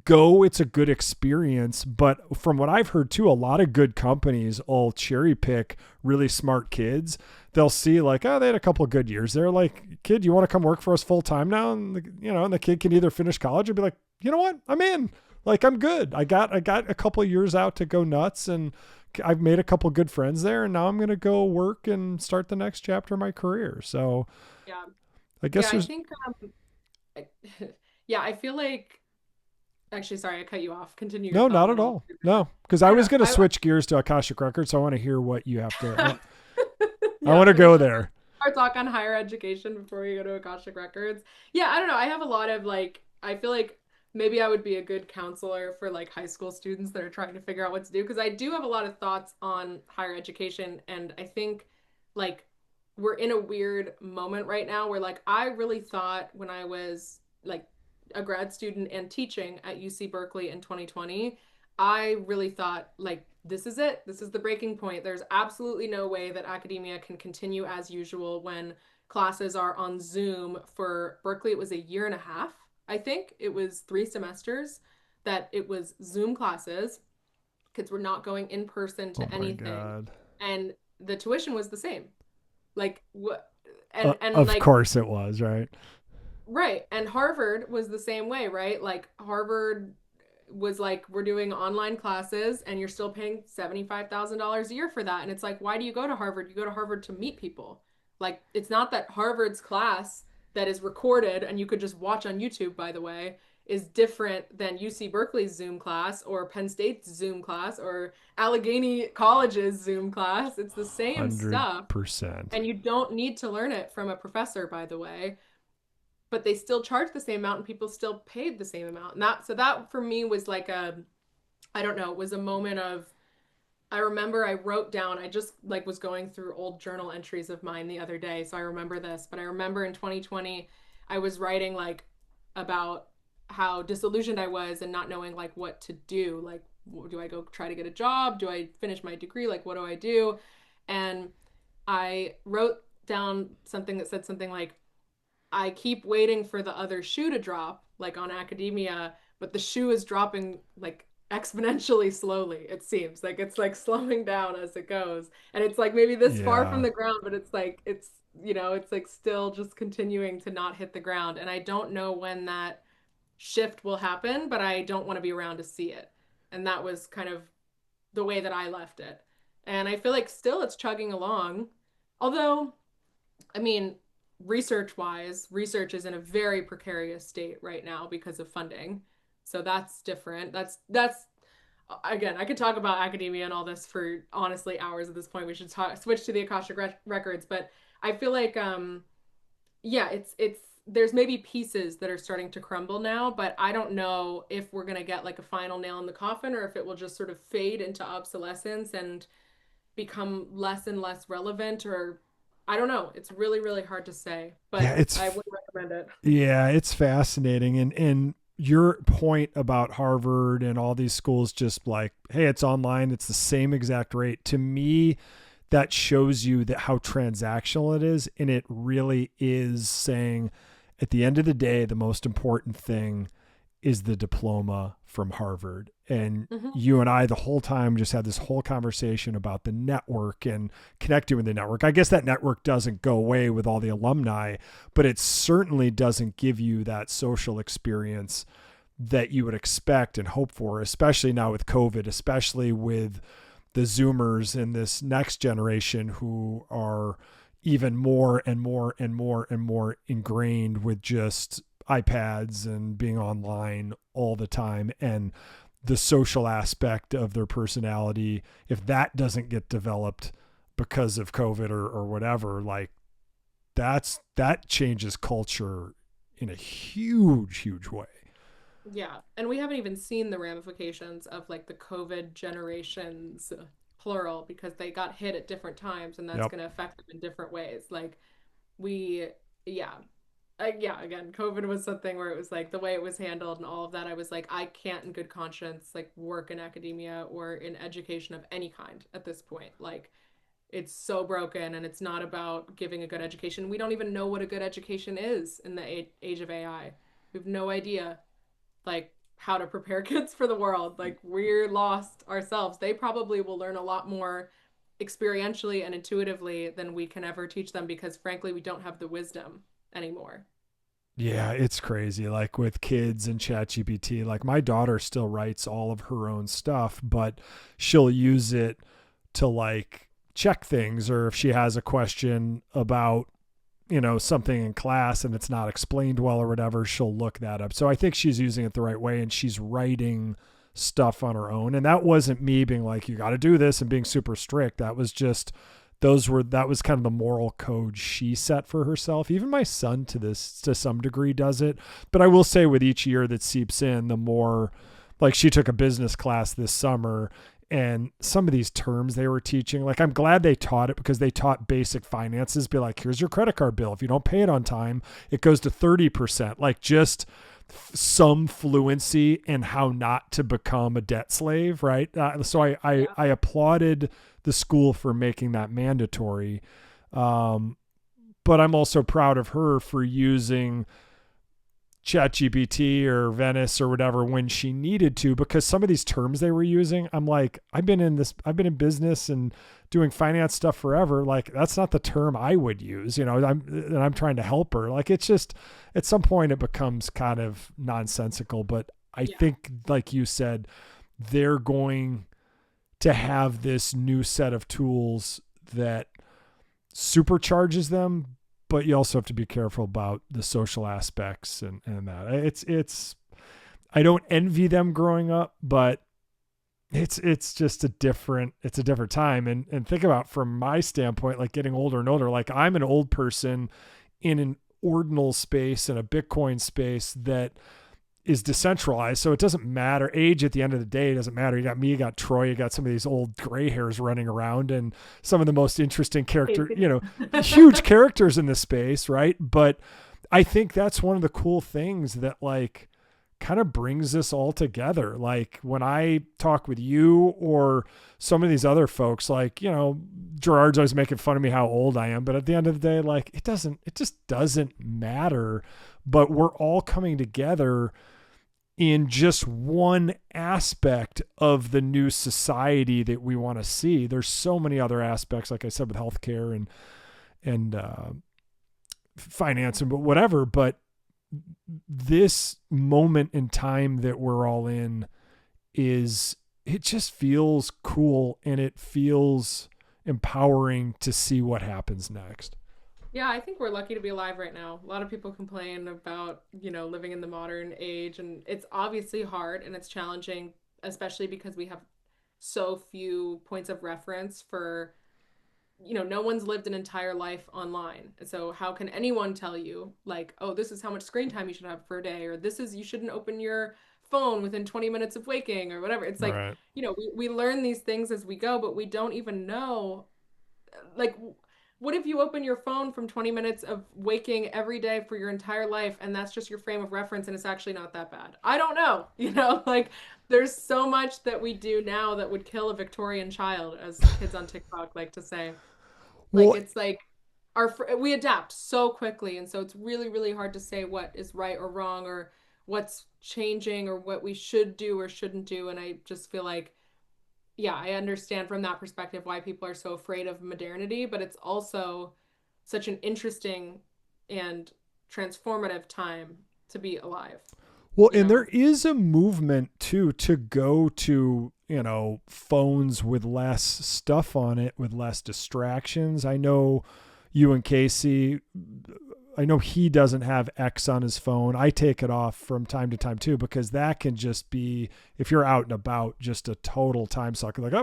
it's a good experience. But from what I've heard too, a lot of good companies will cherry pick really smart kids. They'll see like, oh, they had a couple of good years. They're like, kid, you want to come work for us full time now? And and the kid can either finish college or be like, you know what, I'm in. Like I'm good. I got a couple of years out to go nuts, and I've made a couple of good friends there, and now I'm gonna go work and start the next chapter of my career. So Yeah. I Yeah, guess I there's think I- yeah, I feel like Actually, sorry, I cut you off. Continue your No, thought not and at I'll all. No, because I I was know. going to switch gears to Akashic Records. So I want to hear what you have to. I Yeah, want to finish go up there. our talk on higher education before we go to Akashic Records. Yeah, I don't know. I have a lot of like, I feel like maybe I would be a good counselor for like high school students that are trying to figure out what to do because I do have a lot of thoughts on higher education. And I think like we're in a weird moment right now where like I really thought when I was like a grad student and teaching at UC Berkeley in 2020, I really thought like this is it. This is the breaking point. There's absolutely no way that academia can continue as usual when classes are on Zoom for Berkeley. It was a year and a half, I think. It was 3 semesters that it was Zoom classes. Kids were not going in person Oh to my anything. God. And the tuition was the same. Like what and Of like course it was, right? right. And Harvard was the same way, right? Like Harvard was like, we're doing online classes and you're still paying $75,000 a year for that. And it's like, why do you go to Harvard? You go to Harvard to meet people. Like, it's not that Harvard's class that is recorded and you could just watch on YouTube, by the way, is different than UC Berkeley's Zoom class or Penn State's Zoom class or Allegheny College's Zoom class. It's the same stuff. 100%. And you don't need to learn it from a professor, by the way, but they still charged the same amount and people still paid the same amount. And that for me was like a, I don't know, it was a moment of, I remember I wrote down, I just like was going through old journal entries of mine the other day. So I remember this, but I remember in 2020, I was writing like about how disillusioned I was and not knowing like what to do. Like, do I go try to get a job? Do I finish my degree? Like, what do I do? And I wrote down something that said something like, I keep waiting for the other shoe to drop, like on academia, but the shoe is dropping like exponentially slowly, it seems. Like it's like slowing down as it goes. And it's like maybe this far from Yeah. the ground, but it's like it's like still just continuing to not hit the ground. And I don't know when that shift will happen, but I don't want to be around to see it. And that was kind of the way that I left it. And I feel like still it's chugging along. Although I mean, research wise, research is in a very precarious state right now because of funding. So that's different. That's again, I could talk about academia and all this for honestly hours at this point. We should switch to the Akashic records, but I feel like yeah, it's there's maybe pieces that are starting to crumble now, but I don't know if we're going to get like a final nail in the coffin or if it will just sort of fade into obsolescence and become less and less relevant or I don't know. It's really, really hard to say, Yeah, but I would recommend it. it's fascinating. And your point about Harvard and all these schools just like, hey, it's online, it's the same exact rate. To me, that shows you that how transactional it is. And it really is saying at the end of the day, the most important thing is the diploma from Harvard. And Hmm. you and I, the whole time, just had this whole conversation about the network and connecting with the network. I guess that network doesn't go away with all the alumni, but it certainly doesn't give you that social experience that you would expect and hope for, especially now with COVID, especially with the Zoomers and this next generation who are even more and more and more and more ingrained with just iPads and being online all the time. And the social aspect of their personality, if that doesn't get developed because of COVID or whatever, like that changes culture in a huge, huge way. Yeah. And we haven't even seen the ramifications of like the COVID generations, plural, because they got hit at different times and that's Yep. going to affect them in different ways. Like we, yeah. Yeah, again, COVID was something where it was like the way it was handled and all of that. I was like, I can't in good conscience like work in academia or in education of any kind at this point. Like it's so broken and it's not about giving a good education. We don't even know what a good education is in the age of AI. We have no idea like how to prepare kids for the world. Like we're lost ourselves. They probably will learn a lot more experientially and intuitively than we can ever teach them because frankly we don't have the wisdom anymore. Yeah, it's crazy. Like with kids and ChatGPT, like my daughter still writes all of her own stuff, but she'll use it to like check things or if she has a question about something in class and it's not explained well or whatever, she'll look that up. So I think she's using it the right way, and she's writing stuff on her own. And that wasn't me being like, you got to do this and being super strict. That was just, that was kind of the moral code she set for herself. Even my son to some degree does it. But I will say, with each year that seeps in, the more, like, she took a business class this summer, and some of these terms they were teaching, like, I'm glad they taught it, because they taught basic finances. Be like, here's your credit card bill. If you don't pay it on time, it goes to 30%. Like, just some fluency in how not to become a debt slave, right? So I applauded the school for making that mandatory. But I'm also proud of her for using ChatGPT or Venice or whatever when she needed to, because some of these terms they were using, I'm like, I've been in business and doing finance stuff forever. Like, that's not the term I would use, I'm trying to help her. Like, it's just, at some point it becomes kind of nonsensical. But I think, like you said, they're going to have this new set of tools that supercharges them, but you also have to be careful about the social aspects and that. It's I don't envy them growing up, but it's just a different time. And think about, from my standpoint, like, getting older and older, like, I'm an old person in an ordinal space and a Bitcoin space that is decentralized. So it doesn't matter. Age, at the end of the day, it doesn't matter. You got me, you got Troy, you got some of these old gray hairs running around, and some of the most interesting huge characters in this space. Right. But I think that's one of the cool things that, like, kind of brings this all together. Like, when I talk with you or some of these other folks, like, Gerard's always making fun of me how old I am, but at the end of the day, like, it just doesn't matter. But we're all coming together in just one aspect of the new society that we want to see. There's so many other aspects, like I said, with healthcare and finance and whatever. But this moment in time that we're all in it just feels cool, and it feels empowering to see what happens next. Yeah, I think we're lucky to be alive right now. A lot of people complain about, living in the modern age, and it's obviously hard and it's challenging, especially because we have so few points of reference for, no one's lived an entire life online. So how can anyone tell you, like, oh, this is how much screen time you should have per day, or you shouldn't open your phone within 20 minutes of waking, or whatever. It's like, Right. we learn these things as we go, but we don't even know, like, what if you open your phone from 20 minutes of waking every day for your entire life, and that's just your frame of reference, and it's actually not that bad? I don't know. Like, there's so much that we do now that would kill a Victorian child, as kids on TikTok like to say. Like, Well, it's like we adapt so quickly, and so it's really, really hard to say what is right or wrong, or what's changing, or what we should do or shouldn't do. And I just feel like, yeah, I understand from that perspective why people are so afraid of modernity, but it's also such an interesting and transformative time to be alive, Well, you and know? there is a movement too to go to, phones with less stuff on it, with less distractions. I know you and Casey, I know he doesn't have X on his phone. I take it off from time to time too, because that can just be, if you're out and about, just a total time sucker. Like,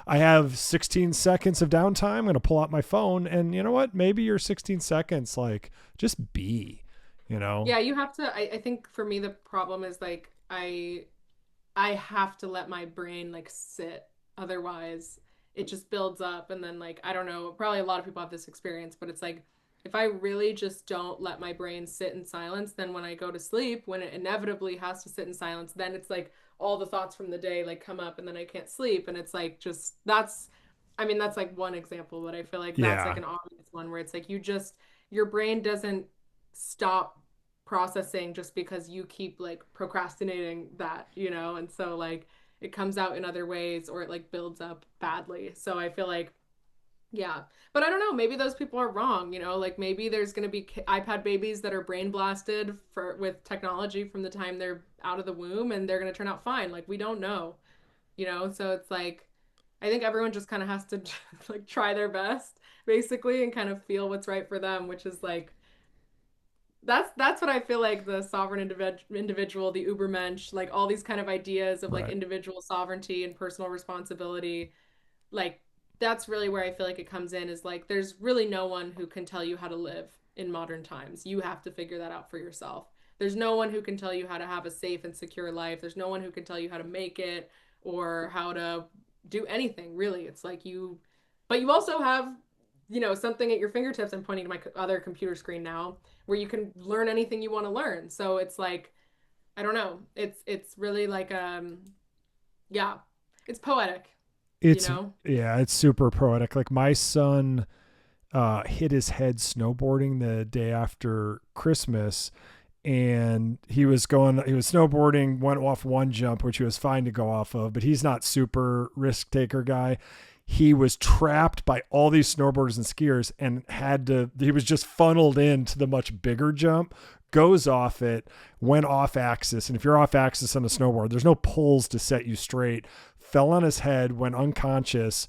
I have 16 seconds of downtime. I'm going to pull out my phone, and you know what? Maybe your 16 seconds, like, just be. Yeah, you have to. I think for me the problem is, like, I have to let my brain, like, sit. Otherwise, it just builds up, and then, like, I don't know, probably a lot of people have this experience, but it's like, if I really just don't let my brain sit in silence, then when I go to sleep, when it inevitably has to sit in silence, then it's like all the thoughts from the day, like, come up, and then I can't sleep. And it's like, just that's I mean, that's like one example, but I feel like that's like Yeah. an obvious one where it's like, your brain doesn't stop processing just because you keep, like, procrastinating that. And so, like, it comes out in other ways, or it, like, builds up badly. So I feel like, yeah. But I don't know, maybe those people are wrong. Like, maybe there's going to be iPad babies that are brain blasted with technology from the time they're out of the womb, and they're going to turn out fine. Like, we don't know. So it's like, I think everyone just kind of has to like try their best. basically, and kind of feel what's right for them, which is like that's what I feel like the sovereign individual, the Ubermensch, like all these kind of ideas of like Right. individual sovereignty and personal responsibility, like that's really where I feel like it comes in is like there's really no one who can tell you how to live in modern times. You have to figure that out for yourself. There's no one who can tell you how to have a safe and secure life. There's no one who can tell you how to make it or how to do anything, really. It's like you, but you also have, something at your fingertips. I'm pointing to my other computer screen now where you can learn anything you want to learn. So it's like, I don't know. It's really like yeah, it's poetic, you It's know? yeah, it's super poetic. Like my son hit his head snowboarding the day after Christmas, and he was snowboarding, went off one jump, which he was fine to go off of, but he's not super risk taker guy. He was trapped by all these snowboarders and skiers and he was just funneled into the much bigger jump, goes off it, went off axis. And if you're off axis on a snowboard, there's no pulls to set you straight, fell on his head, went unconscious,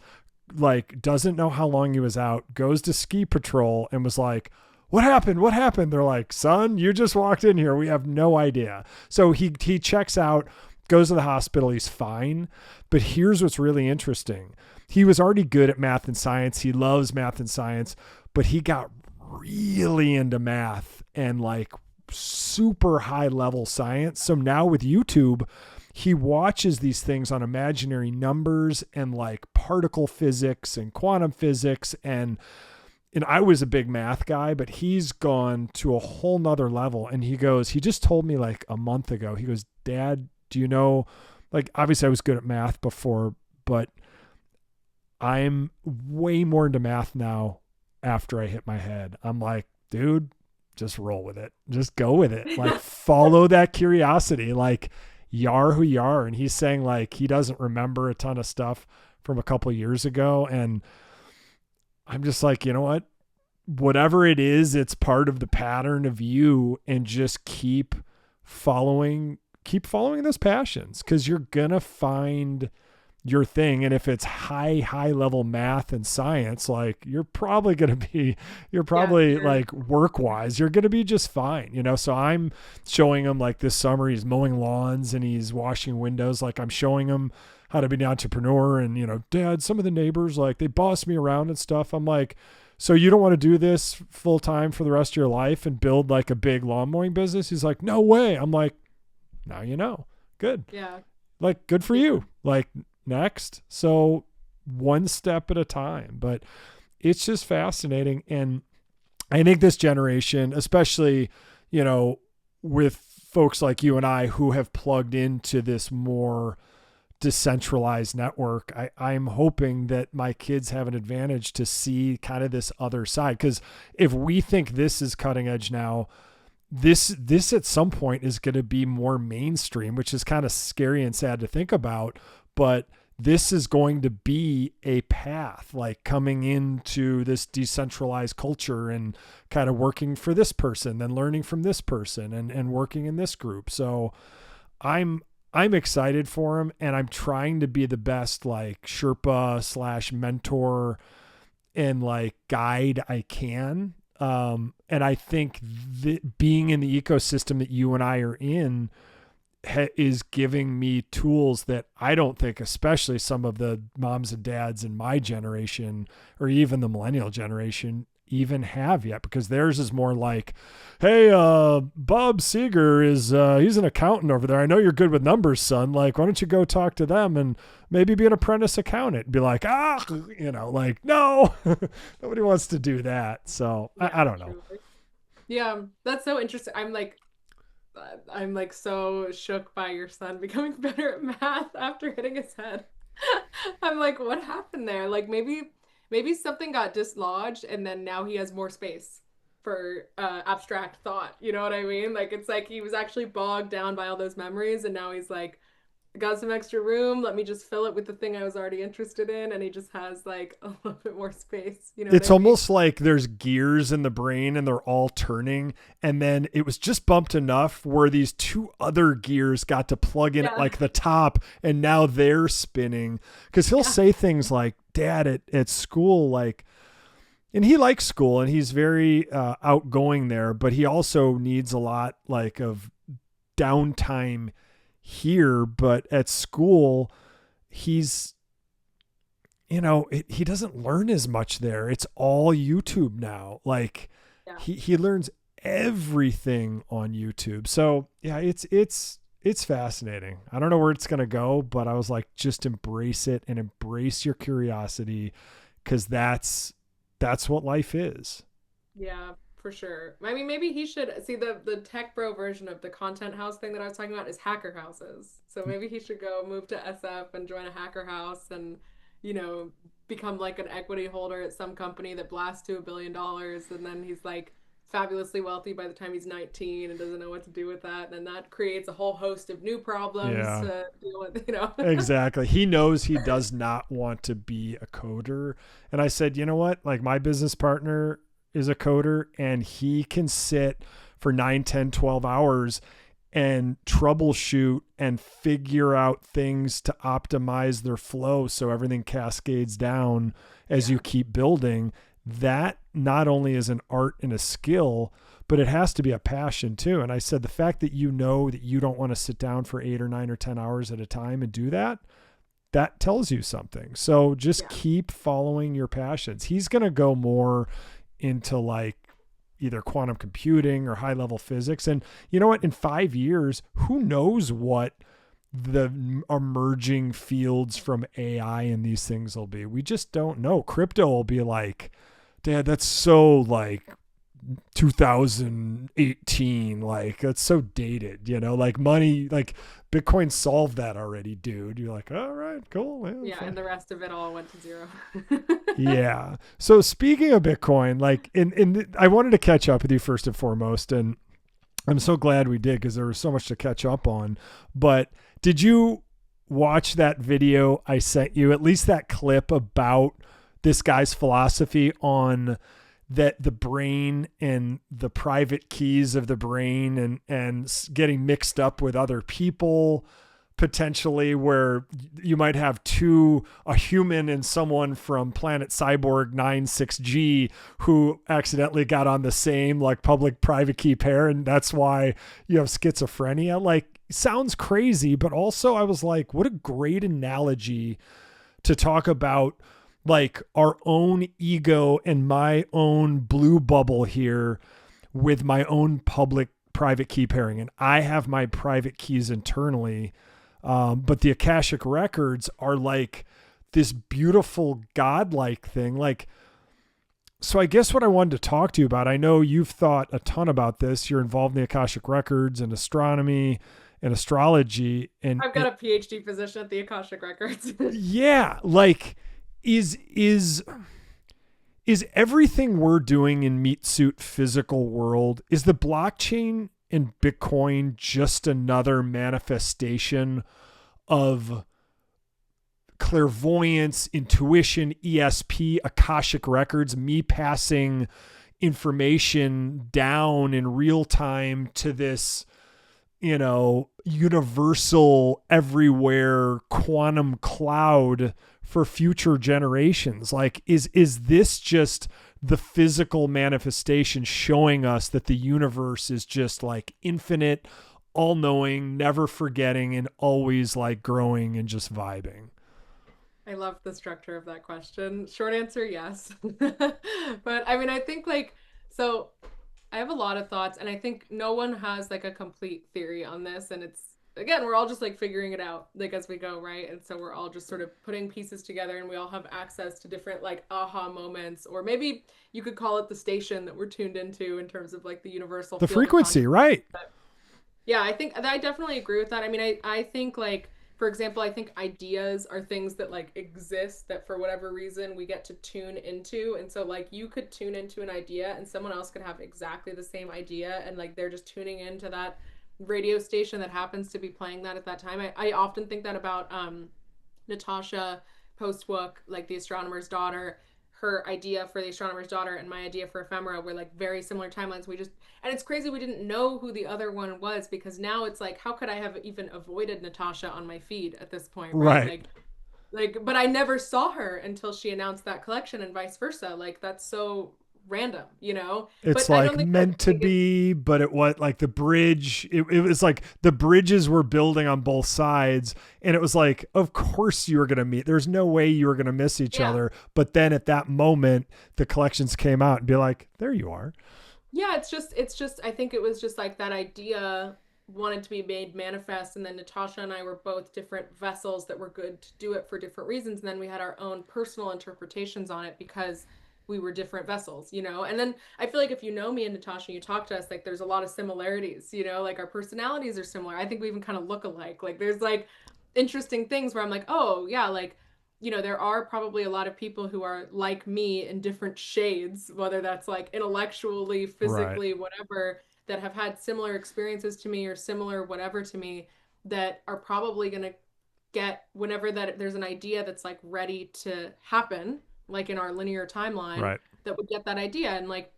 like doesn't know how long he was out, goes to ski patrol and was like, what happened? What happened? They're like, son, you just walked in here. We have no idea. So he checks out, goes to the hospital. He's fine. But here's what's really interesting. He was already good at math and science. He loves math and science, but he got really into math and like super high level science. So now with YouTube, he watches these things on imaginary numbers and like particle physics and quantum physics. And I was a big math guy, but he's gone to a whole nother level. And he just told me like a month ago, he goes, Dad, do you know, like, obviously I was good at math before, but I'm way more into math now after I hit my head. I'm like, dude, just roll with it. Just go with it. Like follow that curiosity, like yar who yar. And he's saying like, he doesn't remember a ton of stuff from a couple of years ago. And I'm just like, you know what? Whatever it is, it's part of the pattern of you, and just keep following those passions, because you're going to find your thing. And if it's high level math and science, like you're probably Sure. like work wise, you're going to be just fine, So I'm showing him like this summer, he's mowing lawns and he's washing windows. Like I'm showing him how to be an entrepreneur. And, Dad, some of the neighbors, like they boss me around and stuff. I'm like, so you don't want to do this full time for the rest of your life and build like a big lawn mowing business? He's like, no way. I'm like, now you know. Good. Yeah. Like, good for you. Like, next. So one step at a time. But it's just fascinating. And I think this generation, especially, with folks like you and I who have plugged into this more decentralized network, I'm hoping that my kids have an advantage to see kind of this other side. Because if we think this is cutting edge now, this at some point is going to be more mainstream, which is kind of scary and sad to think about. But this is going to be a path, like coming into this decentralized culture and kind of working for this person, then learning from this person and working in this group. So I'm excited for him, and I'm trying to be the best like Sherpa / mentor and like guide I can. And I think being in the ecosystem that you and I are in is giving me tools that I don't think, especially some of the moms and dads in my generation or even the millennial generation, even have yet, because theirs is more like, hey, Bob Seeger is he's an accountant over there. I know you're good with numbers, son. Like, why don't you go talk to them and maybe be an apprentice accountant? Be like, like, no, nobody wants to do that. So Yeah, I don't know. truly. Yeah, that's so interesting. I'm like so shook by your son becoming better at math after hitting his head. I'm like, what happened there? Like maybe something got dislodged and then now he has more space for abstract thought. You know what I mean? Like it's like he was actually bogged down by all those memories and now he's like, I got some extra room. Let me just fill it with the thing I was already interested in. And he just has like a little bit more space. You know what It's I mean? almost like there's gears in the brain and they're all turning. And then it was just bumped enough where these two other gears got to plug in at Yeah. like the top, and now they're spinning. Cause he'll Yeah. say things like, Dad, at school, like and he likes school and he's very outgoing there, but he also needs a lot like of downtime here. But at school, he's he doesn't learn as much there. It's all YouTube now. Like Yeah. he learns everything on YouTube. So yeah, it's fascinating. I don't know where it's gonna go, but I was like, just embrace it and embrace your curiosity, because that's what life is. Yeah, for sure. I mean, maybe he should see the tech bro version of the content house thing that I was talking about is hacker houses. So maybe he should go move to SF and join a hacker house and, you know, become like an equity holder at some company that blasts to $1 billion, and then he's like fabulously wealthy by the time he's 19 and doesn't know what to do with that. And then that creates a whole host of new problems Yeah. to deal with, you know. Exactly. He knows he does not want to be a coder. And I said, you know what? Like, my business partner is a coder and he can sit for 9, 10, 12 hours and troubleshoot and figure out things to optimize their flow so everything cascades down as you Yeah. keep building. That not only is an art and a skill, but it has to be a passion too. And I said, the fact that you know that you don't want to sit down for 8 or 9 or 10 hours at a time and do that, that tells you something. So just Yeah. keep following your passions. He's going to go more into like either quantum computing or high level physics. And you know what? In 5 years, who knows what the emerging fields from AI and these things will be? We just don't know. Crypto will be like, Dad, that's so like 2018, like that's so dated, like money, like Bitcoin solved that already, dude. You're like, all right, cool, yeah, Yeah, fine. and the rest of it all went to zero. Yeah. So speaking of Bitcoin, like I wanted to catch up with you first and foremost, and I'm so glad we did because there was so much to catch up on. But did you watch that video I sent you, at least that clip about this guy's philosophy on that the brain and the private keys of the brain and getting mixed up with other people potentially, where you might have a human and someone from planet Cyborg 96G who accidentally got on the same like public private key pair, and that's why you have schizophrenia? Like, sounds crazy, but also I was like, what a great analogy to talk about like our own ego and my own blue bubble here with my own public private key pairing. And I have my private keys internally. But the Akashic records are like this beautiful godlike thing. Like, so I guess what I wanted to talk to you about, I know you've thought a ton about this. You're involved in the Akashic records and astronomy and astrology. And I've got a PhD position at the Akashic Records. yeah, like, is everything we're doing in meat suit physical world, is the blockchain and Bitcoin just another manifestation of clairvoyance, intuition, ESP, Akashic records, me passing information down in real time to this, universal, everywhere quantum cloud for future generations? Like, is this just the physical manifestation showing us that the universe is just like infinite, all knowing, never forgetting, and always like growing and just vibing? I love the structure of that question. Short answer, yes. But I mean, I think like, so I have a lot of thoughts, and I think no one has like a complete theory on this. And it's, again, we're all just like figuring it out like as we go, right? And so we're all just sort of putting pieces together, and we all have access to different like aha moments, or maybe you could call it the station that we're tuned into in terms of like the universal The field of frequency, consciousness. right? Yeah, I definitely agree with that. I mean, I think like, for example, I think ideas are things that like exist that for whatever reason we get to tune into. And so like you could tune into an idea and someone else could have exactly the same idea, and like they're just tuning into that radio station that happens to be playing that at that time. I often think that about Natasha Postwook, like the astronomer's daughter. Her idea for the astronomer's daughter and my idea for ephemera were like very similar timelines. And it's crazy we didn't know who the other one was, because now it's like, how could I have even avoided Natasha on my feed at this point, right? Right. Like, Like, but I never saw her until she announced that collection and vice versa. Like, that's so random, you know? It's But I like don't think that meant to big is, be, but it was like the bridge. It was like the bridges were building on both sides. And it was like, of course you were going to meet. There's no way you were going to miss each yeah. other. But then at that moment, the collections came out and be like, there you are. Yeah, it's just I think it was just like that idea wanted to be made manifest, and then Natasha and I were both different vessels that were good to do it for different reasons, and then we had our own personal interpretations on it because we were different vessels, you know? And then I feel like if you know me and Natasha and you talk to us, like there's a lot of similarities, you know, like our personalities are similar. I think we even kind of look alike. Like there's like interesting things where I'm like, "Oh, yeah, like you know, there are probably a lot of people who are like me in different shades, whether that's like intellectually, Right. physically, whatever, that have had similar experiences to me or similar whatever to me that are probably going to get whenever that there's an idea that's like ready to happen, like in our linear timeline, Right. that would get that idea. And like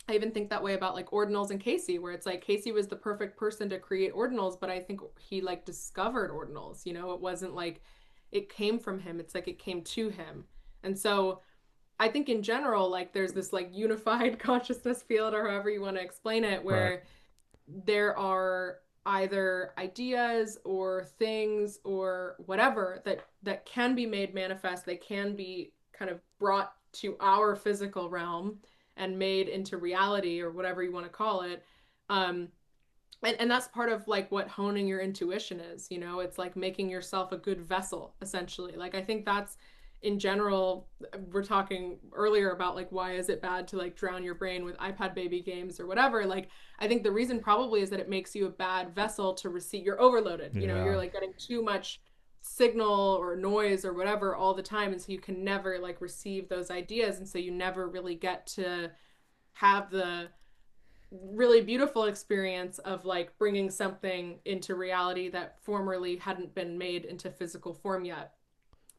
I even think that way about like Ordinals and Casey, where it's like Casey was the perfect person to create Ordinals, but I think he like discovered Ordinals. You know, it wasn't like it came from him. It's like it came to him. And so I think in general, like there's this like unified consciousness field or however you want to explain it, Right. where there are either ideas or things or whatever that can be made manifest. They can be kind of brought to our physical realm and made into reality or whatever you want to call it. um and that's part of like what honing your intuition is, you know, it's like making yourself a good vessel essentially. Like I think that's in general, we're talking earlier about like why is it bad to like drown your brain with iPad baby games or whatever. Like I think the reason probably is that it makes you a bad vessel to receive. You're overloaded, you know, you're Yeah. like getting too much signal or noise or whatever all the time, and so you can never like receive those ideas, and so you never really get to have the really beautiful experience of like bringing something into reality that formerly hadn't been made into physical form yet.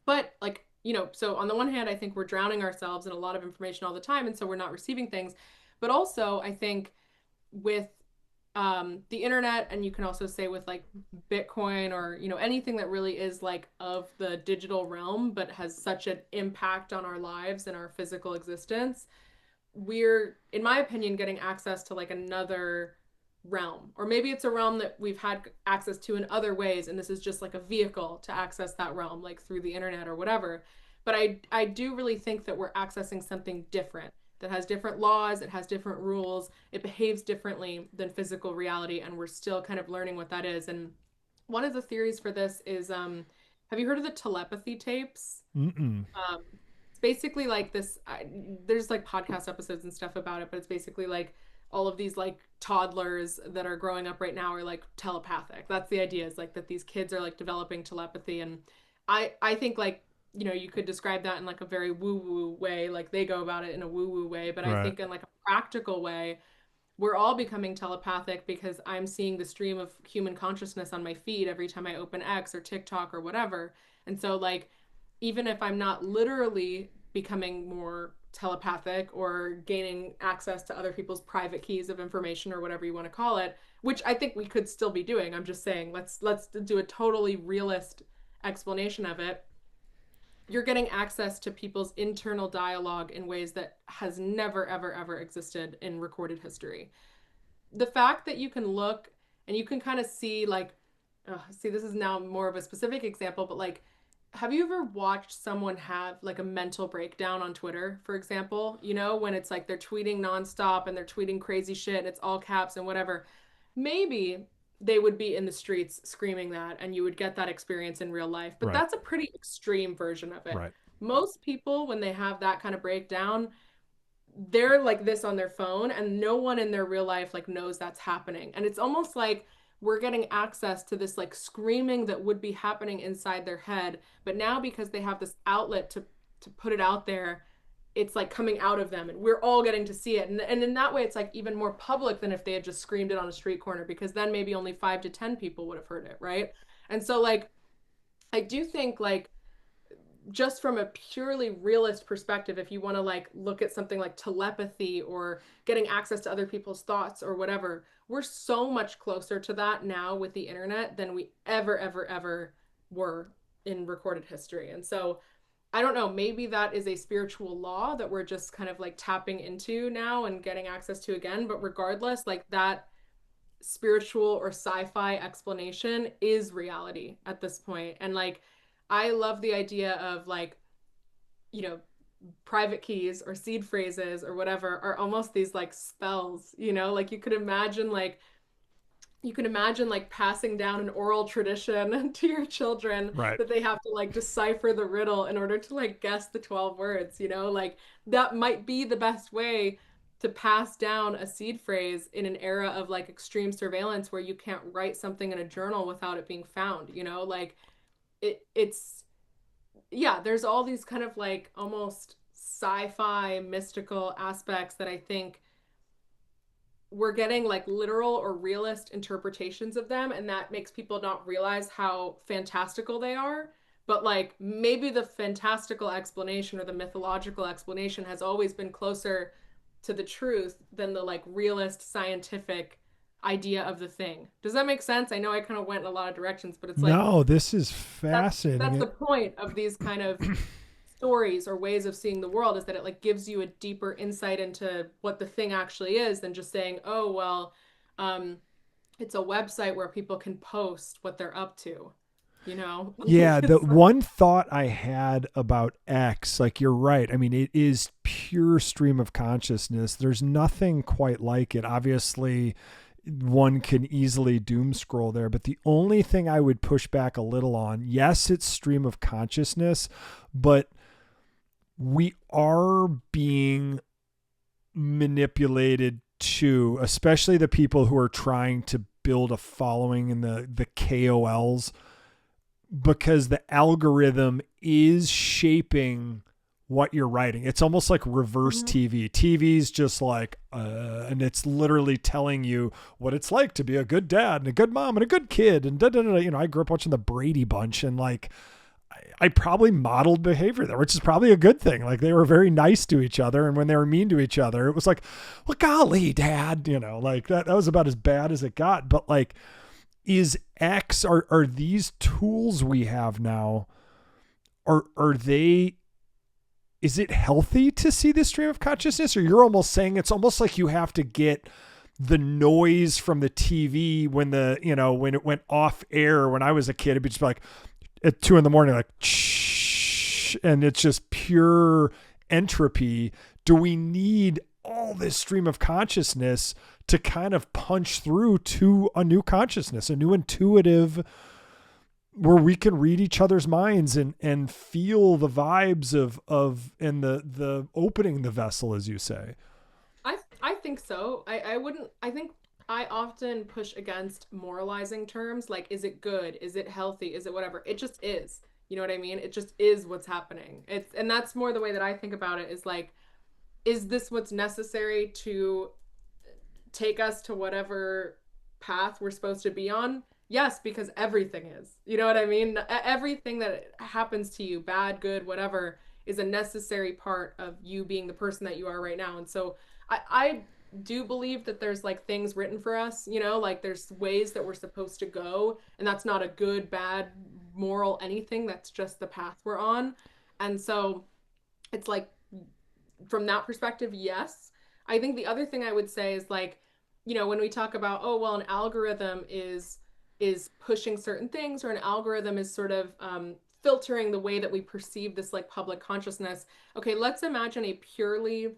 But like, you know, so on the one hand, I think we're drowning ourselves in a lot of information all the time, and so we're not receiving things. But also, I think with the internet, and you can also say with like Bitcoin or, you know, anything that really is like of the digital realm, but has such an impact on our lives and our physical existence, we're, in my opinion, getting access to like another realm. Or maybe it's a realm that we've had access to in other ways, and this is just like a vehicle to access that realm, like through the internet or whatever. But I do really think that we're accessing something different that has different laws, it has different rules, it behaves differently than physical reality, and we're still kind of learning what that is. And one of the theories for this is have you heard of the telepathy tapes? Mm-mm. It's basically like this. There's like podcast episodes and stuff about it, but it's basically like all of these like toddlers that are growing up right now are like telepathic. That's the idea. Is like that these kids are like developing telepathy, and I think like, you know, you could describe that in like a very woo woo way, like they go about it in a woo woo way, but I Right. think in like a practical way, we're all becoming telepathic because I'm seeing the stream of human consciousness on my feed every time I open X or TikTok or whatever. And so, like, even if I'm not literally becoming more telepathic or gaining access to other people's private keys of information or whatever you want to call it, which I think we could still be doing. I'm just saying, let's do a totally realist explanation of it. You're getting access to people's internal dialogue in ways that has never ever ever existed in recorded history. The fact that you can look and you can kind of see like, see, this is now more of a specific example, but like, have you ever watched someone have like a mental breakdown on Twitter, for example? You know, when it's like they're tweeting nonstop and they're tweeting crazy shit and it's all caps and whatever. Maybe they would be in the streets screaming that and you would get that experience in real life, but Right. that's a pretty extreme version of it. Right. Most people, when they have that kind of breakdown, they're like this on their phone and no one in their real life like knows that's happening, and it's almost like we're getting access to this like screaming that would be happening inside their head, but now because they have this outlet to put it out there, it's like coming out of them and we're all getting to see it, and in that way it's like even more public than if they had just screamed it on a street corner, because then maybe only 5 to 10 people would have heard it, right? And so like I do think like just from a purely realist perspective, if you want to like look at something like telepathy or getting access to other people's thoughts or whatever, we're so much closer to that now with the internet than we ever, ever, ever were in recorded history. And so I don't know, maybe that is a spiritual law that we're just kind of like tapping into now and getting access to again. But regardless, like that spiritual or sci-fi explanation is reality at this point. And like I love the idea of like, you know, private keys or seed phrases or whatever are almost these like spells, you know, like you can imagine like passing down an oral tradition to your children Right. that they have to like decipher the riddle in order to like guess the 12 words, you know, like that might be the best way to pass down a seed phrase in an era of like extreme surveillance where you can't write something in a journal without it being found, you know, like it's yeah, there's all these kind of like almost sci-fi mystical aspects that I think we're getting like literal or realist interpretations of them, and that makes people not realize how fantastical they are. But like maybe the fantastical explanation or the mythological explanation has always been closer to the truth than the like realist scientific idea of the thing. Does that make sense? I know I kind of went in a lot of directions, but it's like No, this is that's fascinating. the point of these kind of stories or ways of seeing the world, is that it like gives you a deeper insight into what the thing actually is than just saying, oh well, um it's a website where people can post what they're up to, you know. Yeah, Like the it's like, one thought I had about X, like you're right. I mean, it is pure stream of consciousness. There's nothing quite like it. Obviously, one can easily doom scroll there, but the only thing I would push back a little on, yes, it's stream of consciousness, but we are being manipulated too, especially the people who are trying to build a following in the KOLs, because the algorithm is shaping what you're writing. It's almost like reverse mhm. TV. TV's just like, and it's literally telling you what it's like to be a good dad and a good mom and a good kid. And da, da, da, da. You know, I grew up watching the Brady Bunch, and like, I probably modeled behavior there, which is probably a good thing. Like they were very nice to each other, and when they were mean to each other, it was like, well, golly, dad, you know, like that was about as bad as it got. But like, is X, are these tools we have now, are they, is it healthy to see this stream of consciousness? Or you're almost saying it's almost like you have to get the noise from the TV when the, you know, when it went off air when I was a kid, it'd be just like at 2 a.m, like shh, and it's just pure entropy. Do we need all this stream of consciousness to kind of punch through to a new consciousness, a new intuitive, where we can read each other's minds and feel the vibes of and the opening the vessel, as you say? I think so. I wouldn't, I think I often push against moralizing terms like, is it good, is it healthy, is it whatever. It just is, you know what I mean? It just is what's happening. It's, and that's more the way that I think about it, is like, is this what's necessary to take us to whatever path we're supposed to be on? Yes, because everything is. You know what I mean? Everything that happens to you, bad, good, whatever, is a necessary part of you being the person that you are right now. And so I do believe that there's like things written for us, you know, like there's ways that we're supposed to go, and that's not a good, bad, moral, anything. That's just the path we're on. And so it's like from that perspective, yes. I think the other thing I would say is like, you know, when we talk about, oh, well, an algorithm is pushing certain things, or an algorithm is sort of filtering the way that we perceive this like public consciousness. Okay, let's imagine a purely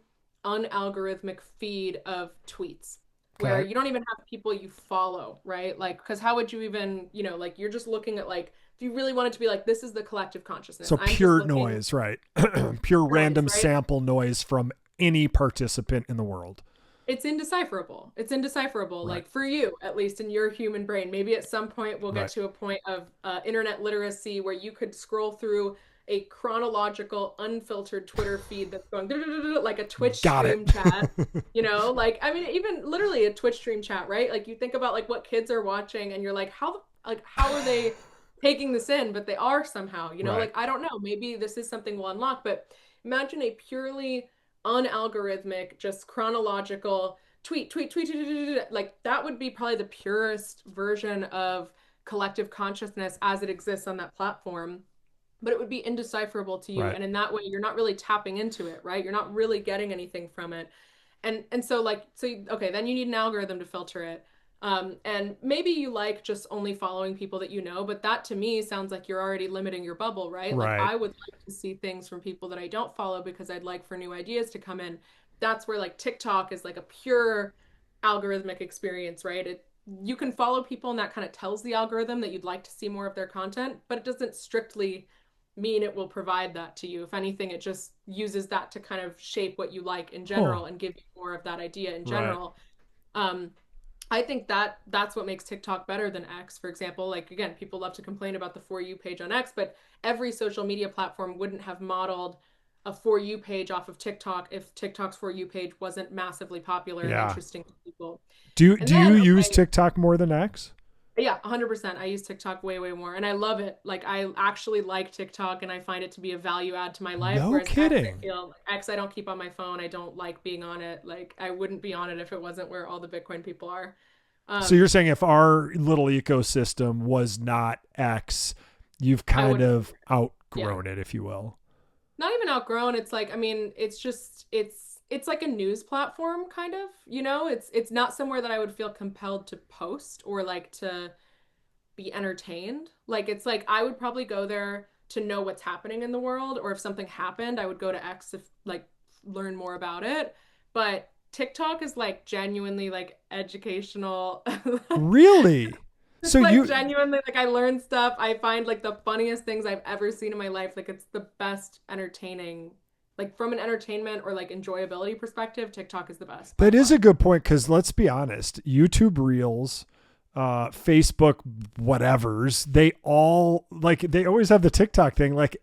unalgorithmic feed of tweets where Okay. you don't even have people you follow, right? Like, because how would you even, you know, like you're just looking at like, if you really wanted to be like, this is the collective consciousness, So I'm just pure looking noise, right? Pure noise, random right? sample noise from any participant in the world. It's indecipherable. It's indecipherable, Right. like for you, at least in your human brain. Maybe at some point we'll get Right. to a point of internet literacy where you could scroll through a chronological, unfiltered Twitter feed that's going like a Twitch Got it. stream chat. You know, like I mean, even literally a Twitch stream chat, right? Like you think about like what kids are watching, and you're like how are they taking this in? But they are somehow. You know, Right. like I don't know. Maybe this is something we'll unlock. But imagine a purely unalgorithmic, just chronological tweet. Like that would be probably the purest version of collective consciousness as it exists on that platform. but it would be indecipherable to you. Right. And in that way, you're not really tapping into it, right? You're not really getting anything from it. And so like okay, then you need an algorithm to filter it. And maybe you like just only following people that you know, but that to me sounds like you're already limiting your bubble, right? Like Right. I would like to see things from people that I don't follow because I'd like for new ideas to come in. That's where like TikTok is like a pure algorithmic experience, right? You can follow people and that kind of tells the algorithm that you'd like to see more of their content, but it doesn't strictly mean it will provide that to you. If anything, it just uses that to kind of shape what you like in Huh. general and give you more of that idea in Right. general. Um, I think that's what makes TikTok better than X, for example. Like again, people love to complain about the For You page on X, but every social media platform wouldn't have modeled a For You page off of TikTok if TikTok's For You page wasn't massively popular and Yeah. interesting to people. Do And you then, use okay, TikTok more than X? yeah, 100%. I use TikTok way, way more. And I love it. Like, I actually like TikTok and I find it to be a value add to my life. No Whereas X, I kidding. feel X, I don't keep on my phone. I don't like being on it. Like, I wouldn't be on it if it wasn't where all the Bitcoin people are. So you're Um, saying if our little ecosystem was not X, you've I kind would, of yeah, outgrown it, if you will. not even outgrown. It's like, I mean, it's like a news platform kind of, it's not somewhere that I would feel compelled to post or like to be entertained. Like it's like I would probably go there to know what's happening in the world, or if something happened, I would go to X to like learn more about it. But TikTok is like genuinely like educational. Really? It's So like you genuinely like I learn stuff. I find like the funniest things I've ever seen in my life. Like it's the best entertaining. Like from an entertainment or like enjoyability perspective, TikTok is the best by that is a far. good point because let's be honest, YouTube Reels, Facebook, whatevers, they all like they always have the TikTok thing. Like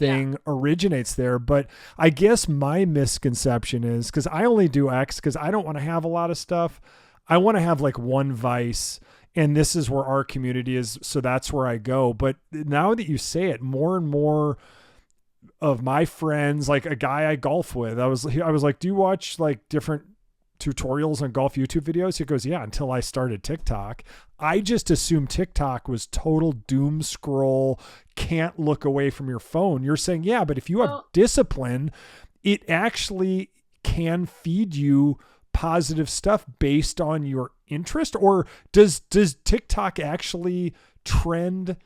Yeah. everything originates there. But I guess my misconception is because I only do X because I don't want to have a lot of stuff. I want to have like one vice. And this is where our community is. So that's where I go. But now that you say it, more and more of my friends, like a guy I golf with, I was like, do you watch like different tutorials on golf YouTube videos? He goes, yeah, until I started TikTok. I just assumed TikTok was total doom scroll, can't look away from your phone. You're saying, yeah, but if you have Well, discipline, it actually can feed you positive stuff based on your interest. Or does TikTok actually trend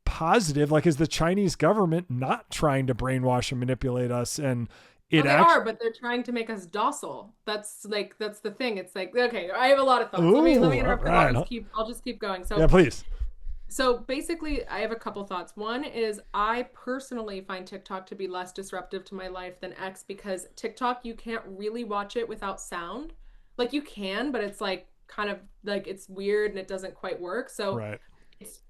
positive? Like, is the Chinese government not trying to brainwash and manipulate us? And well, it they are, actually, but they're trying to make us docile. That's the thing. It's like, okay, I have a lot of thoughts. Let me ooh, all interrupt because right. I'll just keep going. Yeah, please. So basically, I have a couple thoughts. One is I personally find TikTok to be less disruptive to my life than X because TikTok you can't really watch it without sound. Like you can, but it's like kind of like it's weird and it doesn't quite work. So Right.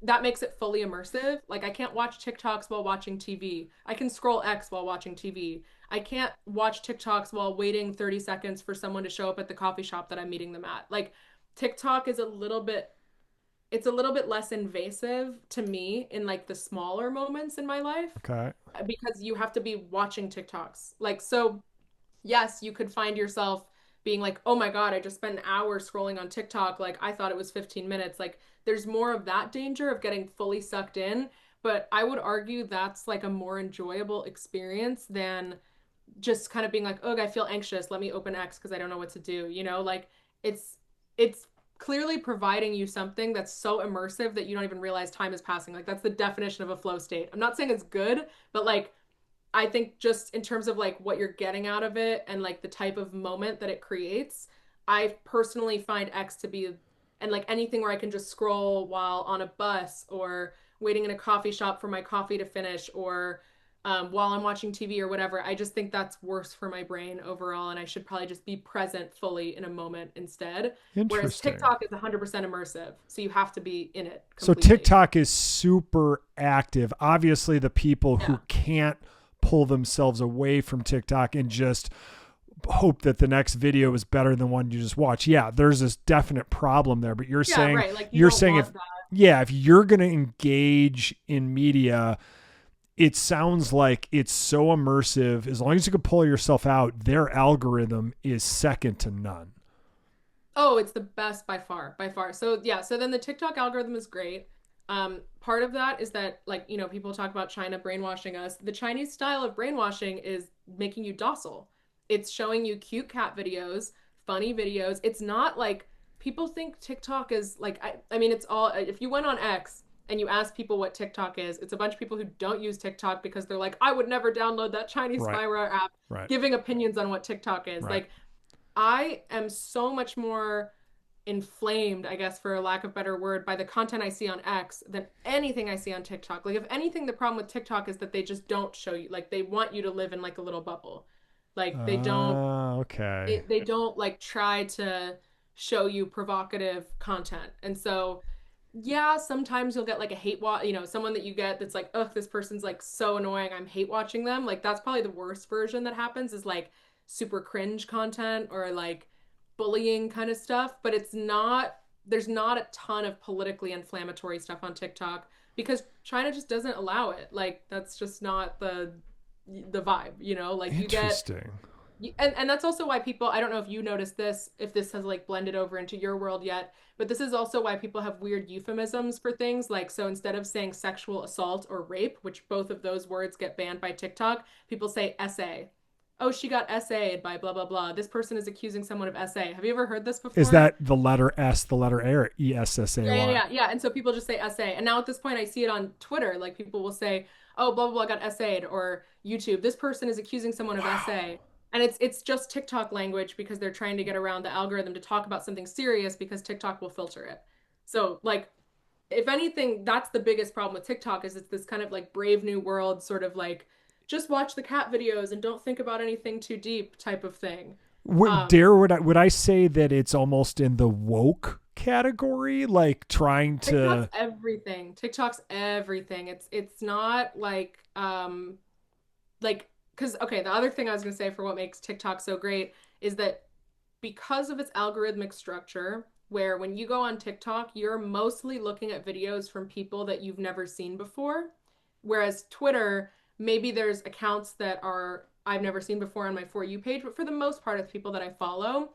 that makes it fully immersive. Like I can't watch TikToks while watching TV. I can scroll X while watching TV. I can't watch TikToks while waiting 30 seconds for someone to show up at the coffee shop that I'm meeting them at. Like TikTok is a little bit less invasive to me in like the smaller moments in my life Okay. because you have to be watching TikToks. Like so yes, you could find yourself being like, oh my God, I just spent an hour scrolling on TikTok. Like, I thought it was 15 minutes. Like, there's more of that danger of getting fully sucked in. But I would argue that's like a more enjoyable experience than just kind of being like, oh, I feel anxious. Let me open X because I don't know what to do. Like it's, it's, clearly providing you something that's so immersive that you don't even realize time is passing. Like that's the definition of a flow state. I'm not saying it's good, but like I think just in terms of like what you're getting out of it and like the type of moment that it creates, I personally find X to be and like anything where I can just scroll while on a bus or waiting in a coffee shop for my coffee to finish or while I'm watching TV or whatever. I just think that's worse for my brain overall, and I should probably just be present fully in a moment instead. Whereas Interesting. TikTok is 100% immersive, so you have to be in it So completely. TikTok is super active. Obviously, the people Yeah. who can't pull themselves away from TikTok and just hope that the next video is better than one you just watch. Yeah, there's this definite problem there, but you're Yeah, saying right. Like you you're don't saying if want that. yeah, if you're going to engage in media, it sounds like it's so immersive. As long as you can pull yourself out, their algorithm is second to none. Oh, it's the best by far, by far. So yeah, so then the TikTok algorithm is great. Part of that is that, like, you know, people talk about China brainwashing us. The Chinese style of brainwashing is making you docile. It's showing you cute cat videos, funny videos. It's not like people think TikTok is like, I mean, it's all, if you went on X and you ask people what TikTok is, it's a bunch of people who don't use TikTok because they're like, I would never download that Chinese Right. spyware app, Right. giving opinions on what TikTok is. Right. Like, I am so much more inflamed, I guess, for a lack of better word, by the content I see on X than anything I see on TikTok. Like, if anything, the problem with TikTok is that they just don't show you, like, they want you to live in like a little bubble. Like, Okay. they don't like try to show you provocative content. And so, yeah, sometimes you'll get like a hate watch, you know, someone that you get that's like, ugh, this person's like so annoying, I'm hate watching them. Like, that's probably the worst version that happens, is like super cringe content or like bullying kind of stuff. But it's not, there's not a ton of politically inflammatory stuff on TikTok because China just doesn't allow it. Like, that's just not the vibe, you know? Like, you get, Interesting. and that's also why people, I don't know if you noticed this, if this has like blended over into your world yet, but this is also why people have weird euphemisms for things. Like, so instead of saying sexual assault or rape, which both of those words get banned by TikTok, people say essay. Oh, she got essayed by blah blah blah. This person is accusing someone of essay. Have you ever heard this Is before? that the letter S, the letter A, or ESSAY? Yeah. And so people just say essay. And now at this point, I see it on Twitter. Like, people will say, "Oh, blah blah blah got essayed," or YouTube, "This person is accusing someone of Wow. essay." And it's just TikTok language because they're trying to get around the algorithm to talk about something serious because TikTok will filter it. So, like, if anything, that's the biggest problem with TikTok, is it's this kind of like Brave New World sort of like, just watch the cat videos and don't think about anything too deep type of thing. Um, Would I say that it's almost in the woke category, like trying TikTok's to? everything. TikTok's everything. It's not like, because, okay, the other thing I was going to say for what makes TikTok so great is that because of its algorithmic structure, where when you go on TikTok, you're mostly looking at videos from people that you've never seen before. Whereas Twitter, maybe there's accounts that are I've never seen before on my For You page, but for the most part, it's people that I follow.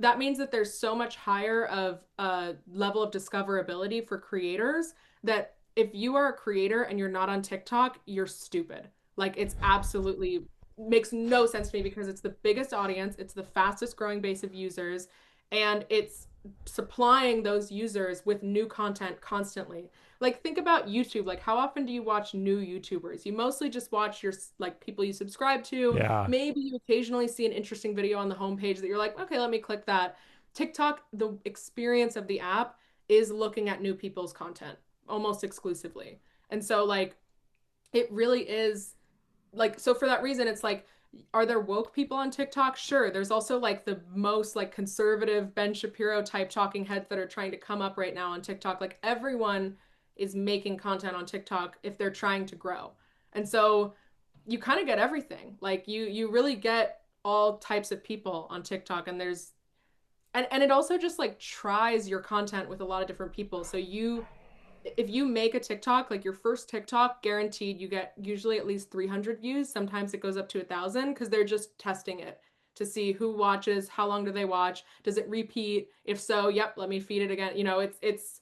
That means that there's so much higher of a level of discoverability for creators that if you are a creator and you're not on TikTok, you're stupid. Like, it's absolutely makes no sense to me because it's the biggest audience, it's the fastest growing base of users, and it's supplying those users with new content constantly. Like, think about YouTube. Like, how often do you watch new YouTubers? You mostly just watch your, like, people you subscribe to. Yeah. Maybe you occasionally see an interesting video on the homepage that you're like, okay, let me click that. TikTok, the experience of the app is looking at new people's content almost exclusively. And so, like, it really is like, so for that reason, it's like, are there woke people on TikTok? Sure. There's also like the most like conservative Ben Shapiro type talking heads that are trying to come up right now on TikTok. Like, everyone is making content on TikTok if they're trying to grow. And so you kind of get everything. Like, you really get all types of people on TikTok, and there's and it also just like tries your content with a lot of different people. So you, if you make a TikTok, like your first TikTok, guaranteed you get usually at least 300 views. Sometimes it goes up to 1,000 because they're just testing it to see who watches, how long do they watch, does it repeat? If so, yep, let me feed it again. You know, it's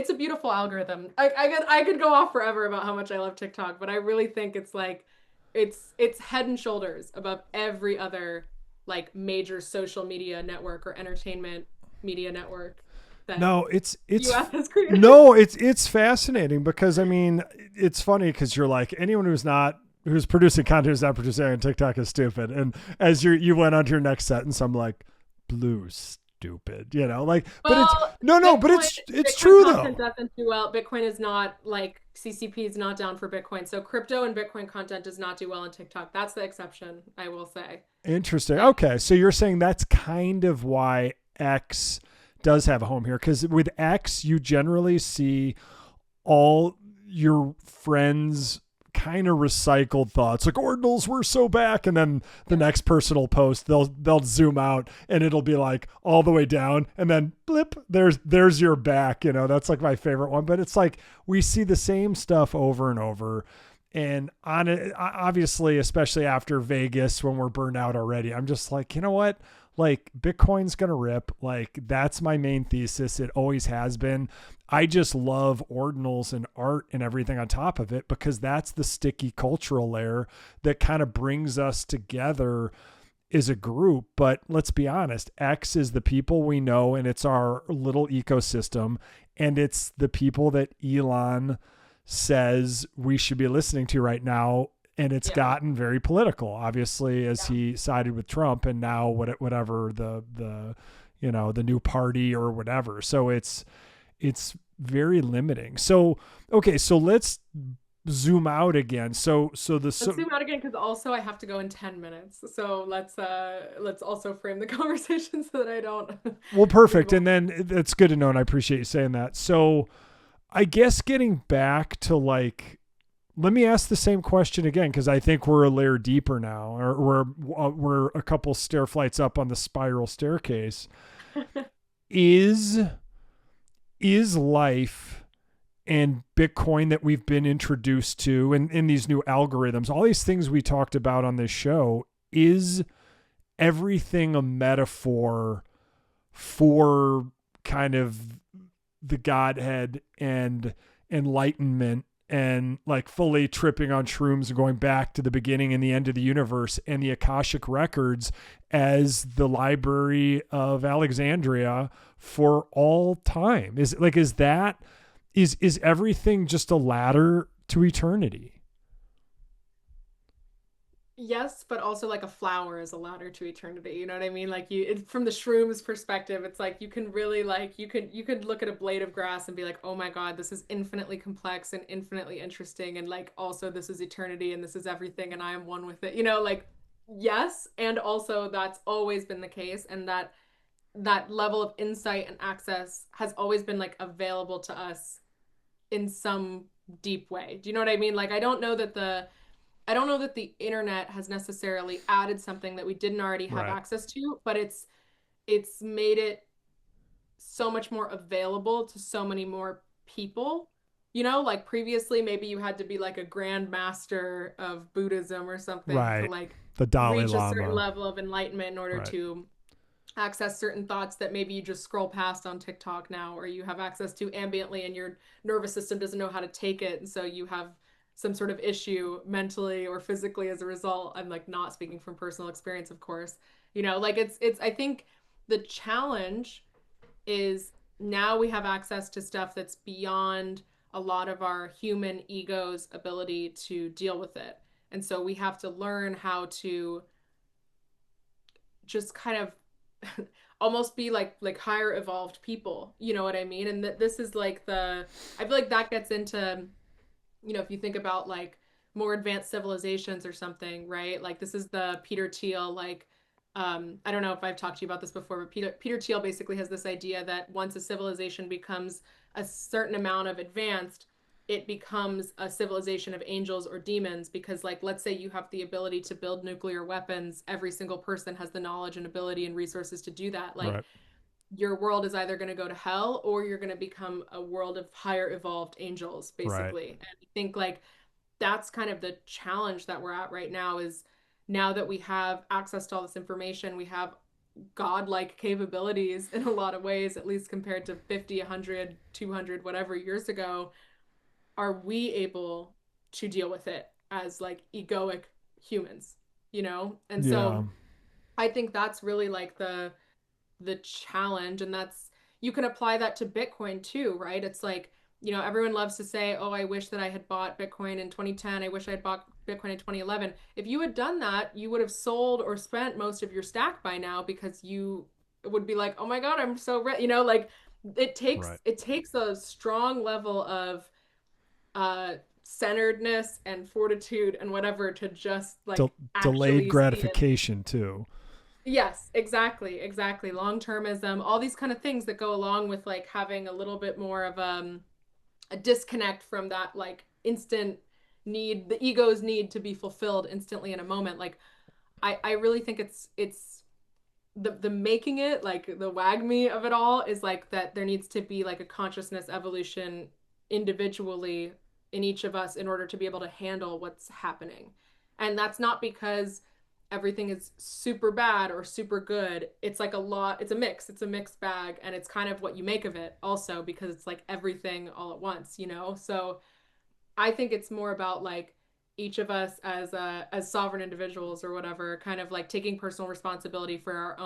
a beautiful algorithm. I could go off forever about how much I love TikTok, but I really think it's like it's head and shoulders above every other like major social media network or entertainment media network that No, it's US has created. no, it's fascinating because I mean, it's funny because you're like anyone who's producing content who's not producing on TikTok is stupid. And as you went on to your next sentence, I'm like, blue stupid, like, but it's Well, no, but Bitcoin it's Bitcoin true content though. doesn't do well. Bitcoin is not like CCP is not down for Bitcoin. So crypto and Bitcoin content does not do well on TikTok. That's the exception, I will say. Interesting. Yeah. Okay, so you're saying that's kind of why X does have a home here because with X you generally see all your friends kind of recycled thoughts like ordinals were so back and then the next person will post they'll zoom out and it'll be like all the way down and then blip there's your back. That's like my favorite one, but it's like we see the same stuff over and over. And on it, obviously, especially after Vegas, when we're burned out already, I'm just like, you know what? like Bitcoin's going to rip. Like that's my main thesis. It always has been. I just love ordinals and art and everything on top of it because that's the sticky cultural layer that kind of brings us together as a group. But let's be honest, X is the people we know and it's our little ecosystem. And it's the people that Elon says we should be listening to right now. And it's Yeah. gotten very political, obviously, as Yeah. he sided with Trump and now whatever the new party or whatever. So it's very limiting. So, okay. So let's zoom out again. Let's zoom out again because also I have to go in 10 minutes. So let's also frame the conversation so that I don't well, move perfect. on. And then that's good to know. And I appreciate you saying that. So I guess getting back to like, let me ask the same question again because I think we're a layer deeper now, or we're a couple stair flights up on the spiral staircase. Is life and Bitcoin that we've been introduced to, and in these new algorithms, all these things we talked about on this show, is everything a metaphor for kind of the Godhead and enlightenment and like fully tripping on shrooms and going back to the beginning and the end of the universe and the Akashic records as the Library of Alexandria for all time? Is everything just a ladder to eternity? Yes, but also like a flower is a ladder to eternity. You know what I mean? Like from the shrooms perspective, it's like you can really like you could look at a blade of grass and be like, "Oh my God, this is infinitely complex and infinitely interesting and like also this is eternity and this is everything and I am one with it." You know, like yes, and also that's always been the case and that level of insight and access has always been like available to us in some deep way. Do you know what I mean? Like I don't know that the internet has necessarily added something that we didn't already have Right. access to, but it's made it so much more available to so many more people. You know, like previously maybe you had to be like a grand master of Buddhism or something to Right. like The Dalai reach a certain Lama. level of enlightenment in order Right. to access certain thoughts that maybe you just scroll past on TikTok now, or you have access to ambiently and your nervous system doesn't know how to take it. And so you have some sort of issue mentally or physically as a result. I'm like not speaking from personal experience, of course. You know, like I think the challenge is now we have access to stuff that's beyond a lot of our human ego's ability to deal with it. And so we have to learn how to just kind of almost be like higher evolved people, you know what I mean? And that this is like the I feel like that gets into, you know, if you think about like more advanced civilizations or something, right? Like this is the Peter Thiel like I don't know if I've talked to you about this before, but Peter Thiel basically has this idea that once a civilization becomes a certain amount of advanced, it becomes a civilization of angels or demons because like let's say you have the ability to build nuclear weapons, every single person has the knowledge and ability and resources to do that. Like Right. your world is either going to go to hell or you're going to become a world of higher evolved angels Right. basically. And I think like that's kind of the challenge that we're at right now is now that we have access to all this information, we have godlike capabilities in a lot of ways, at least compared to 50, 100, 200, whatever years ago. Are we able to deal with it as like egoic humans, you know? And Yeah. so I think that's really like the challenge, and that's you can apply that to Bitcoin too, right? It's like, you know, everyone loves to say, "Oh, I wish that I had bought Bitcoin in 2010. I wish I had bought Bitcoin in 2011." If you had done that, you would have sold or spent most of your stack by now because you would be like, "Oh my God, I'm so rich." You know, like Right. it takes a strong level of centeredness and fortitude and whatever to just De- like delayed actually see it. gratification too. Yes, exactly, exactly. Long-termism, all these kind of things that go along with like having a little bit more of a disconnect from that like instant need, the ego's need to be fulfilled instantly in a moment. Like I really think it's the making it like the wagme of it all is like that there needs to be like a consciousness evolution individually in each of us in order to be able to handle what's happening. And that's not because everything is super bad or super good. It's like a lot, it's a mix, it's a mixed bag, and it's kind of what you make of it also, because it's like everything all at once, you know? So I think it's more about like each of us as sovereign individuals or whatever, kind of like taking personal responsibility for our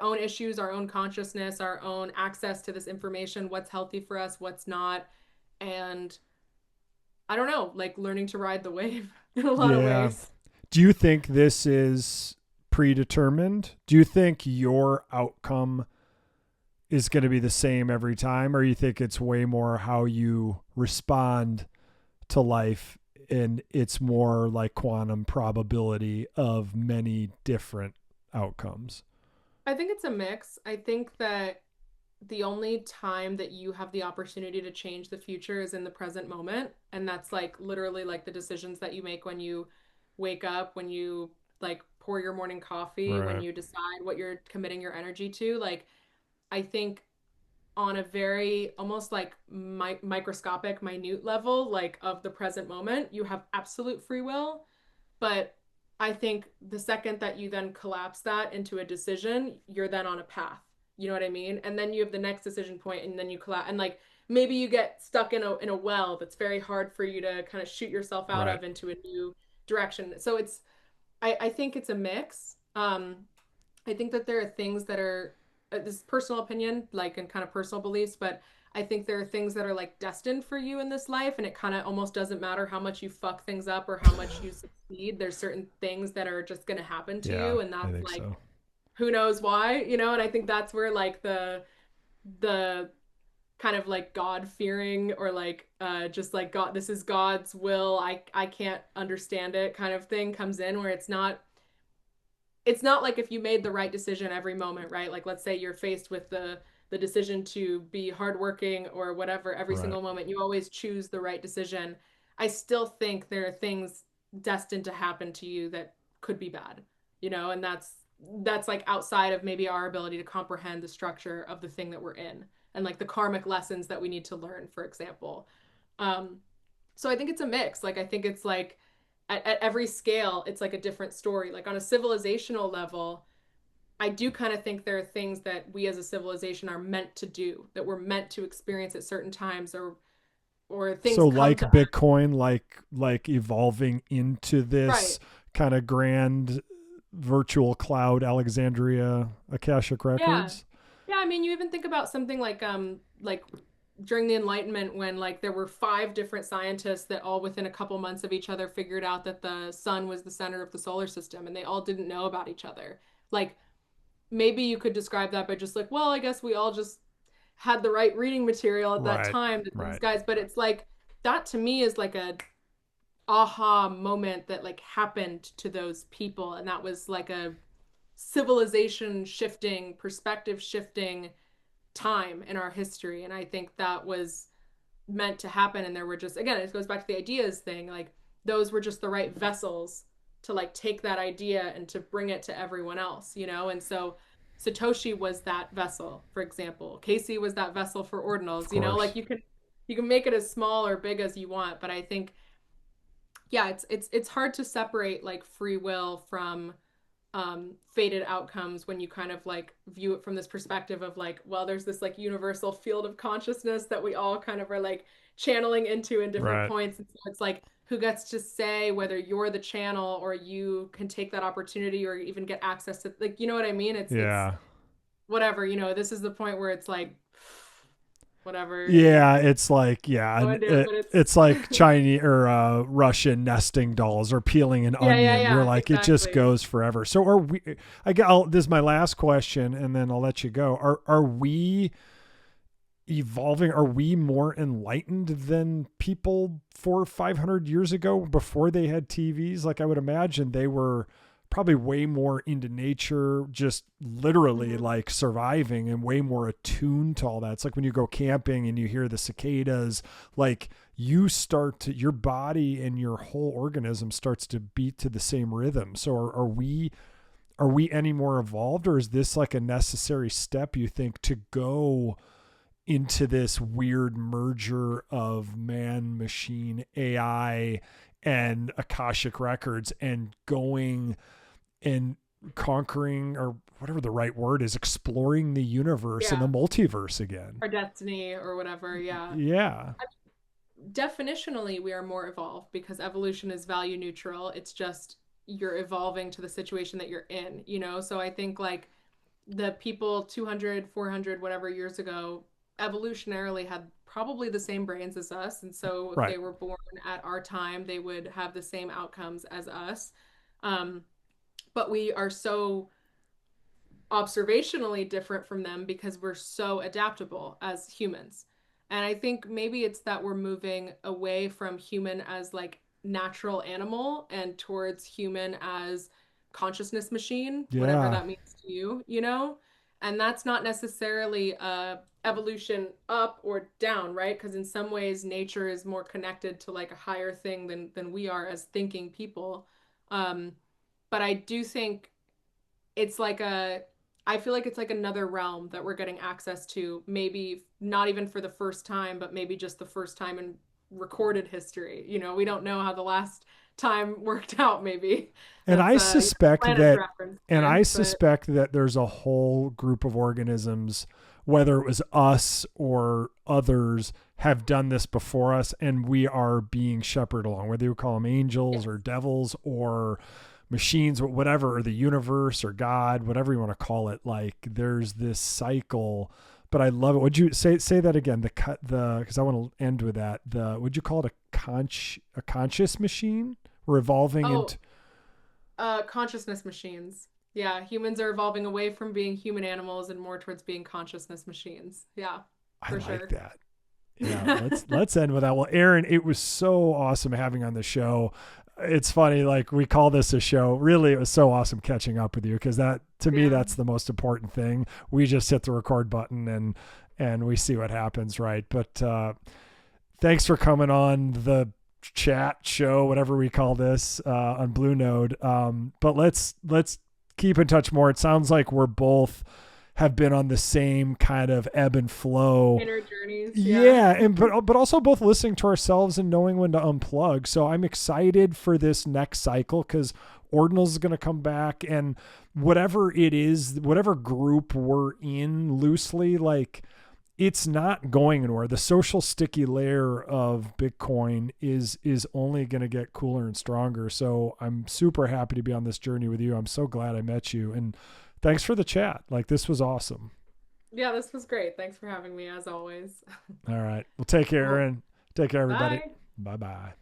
own issues, our own consciousness, our own access to this information, what's healthy for us, what's not. And I don't know, like learning to ride the wave in a lot of Yeah. ways. Do you think this is predetermined? Do you think your outcome is going to be the same every time, or you think it's way more how you respond to life and it's more like quantum probability of many different outcomes? I think it's a mix. I think that the only time that you have the opportunity to change the future is in the present moment. And that's like literally like the decisions that you make when you wake up, when you like pour your morning coffee, when Right. you decide what you're committing your energy to. Like, I think on a very almost like microscopic, minute level, like of the present moment, you have absolute free will. But I think the second that you then collapse that into a decision, you're then on a path. You know what I mean? And then you have the next decision point, and then you collapse, and like maybe you get stuck in a well that's very hard for you to kind of shoot yourself out Right. of into a new direction. So it's I think it's a mix. I think that there are things that are this is personal opinion, like and kind of personal beliefs, but I think there are things that are like destined for you in this life, and it kind of almost doesn't matter how much you fuck things up or how much you succeed. There's certain things that are just going to happen to Yeah, you, and I that's think like so. who knows why, you know? And I think that's where like the kind of like God fearing or like just like God, this is God's will. I can't understand it kind of thing comes in, where it's not like if you made the right decision every moment, right? Like let's say you're faced with the decision to be hardworking or whatever every Right. single moment, you always choose the right decision. I still think there are things destined to happen to you that could be bad, you know, and that's like outside of maybe our ability to comprehend the structure of the thing that we're in and like the karmic lessons that we need to learn, for example. Um, so I think it's a mix. Like I think it's like at every scale, it's like a different story. Like on a civilizational level, I do kind of think there are things that we as a civilization are meant to do, that we're meant to experience at certain times, or So things come like to us. Bitcoin, like evolving into this Right. kind of grand virtual cloud Alexandria Akashic Yeah. records. Yeah, I mean, you even think about something like during the Enlightenment when like there were five different scientists that all within a couple months of each other figured out that the sun was the center of the solar system, and they all didn't know about each other. Like maybe you could describe that by just like, well, I guess we all just had the right reading material at that Right. time that these Right. guys, but it's like that to me is like a aha moment that like happened to those people, and that was like a civilization shifting, perspective shifting time in our history. And I think that was meant to happen. And there were just, again, it goes back to the ideas thing. Like those were just the right vessels to like take that idea and to bring it to everyone else, you know? And so Satoshi was that vessel, for example. Casey was that vessel for Of ordinals, you know, course. like you can make it as small or big as you want, but I think yeah, it's hard to separate like free will from fated outcomes when you kind of like view it from this perspective of like, well, there's this like universal field of consciousness that we all kind of are like channeling into in different Right. points. And so it's like, who gets to say whether you're the channel or you can take that opportunity or even get access to like, you know what I mean? It's Yeah. whatever, you know, this is the point where it's like whatever, you Yeah, know, it's like yeah, go and into it, but it's it's like Chinese or Russian nesting dolls or peeling an yeah, onion. You're yeah, like it just exactly. goes forever. So are we? This is my last question, and then I'll let you go. Are we evolving? Are we more enlightened than people 400 or 500 years ago before they had TVs? Like I would imagine they were probably way more into nature, just literally Mhm. like surviving and way more attuned to all that. It's like when you go camping and you hear the cicadas, like you start to, your body and your whole organism starts to beat to the same rhythm. So are we any more evolved, or is this like a necessary step you think to go into this weird merger of man, machine, AI, and Akashic records and going and conquering, or whatever the right word is, exploring the universe and the multiverse again. Our destiny or whatever. Yeah. Yeah. Definitionally, we are more evolved because evolution is value neutral. It's just you're evolving to the situation that you're in, you know? So I think like the people 200, 400, whatever years ago, evolutionarily had probably the same brains as us. And so if they were born at our time, they would have the same outcomes as us. But we are so observationally different from them because we're so adaptable as humans. And I think maybe it's that we're moving away from human as like natural animal and towards human as consciousness machine, whatever that means to you, you know? And that's not necessarily evolution up or down, right? Because in some ways nature is more connected to like a higher thing than we are as thinking people. But I do think it's like I feel like it's like another realm that we're getting access to, maybe not even for the first time, but maybe just the first time in recorded history. You know, we don't know how the last time worked out, maybe. And I suspect that there's a whole group of organisms, whether it was us or others, have done this before us, and we are being shepherded along, whether you call them angels or devils or machines, whatever, or the universe or God, whatever you want to call it. Like there's this cycle, but I love it. Would you say that again? Because I want to end with that. Would you call it a conscious machine? We're evolving into consciousness machines. Yeah, humans are evolving away from being human animals and more towards being consciousness machines. Yeah, for sure. I like that. Yeah, let's end with that. Well, Erin, it was so awesome having on the show. It's funny, like we call this a show. Really, it was so awesome catching up with you because that, to me, that's the most important thing. We just hit the record button and we see what happens, right? But thanks for coming on the chat show, whatever we call this, on Blue Node. But let's keep in touch more. It sounds like we're both have been on the same kind of ebb and flow inner journeys. Yeah. And but also both listening to ourselves and knowing when to unplug. So I'm excited for this next cycle because Ordinals is going to come back, and whatever it is, whatever group we're in loosely, like it's not going anywhere. The social sticky layer of Bitcoin is only going to get cooler and stronger. So I'm super happy to be on this journey with you. I'm so glad I met you, and thanks for the chat. Like this was awesome. Yeah, this was great. Thanks for having me as always. All right. Well, take care, Erin. Take care, everybody. Bye. Bye-bye.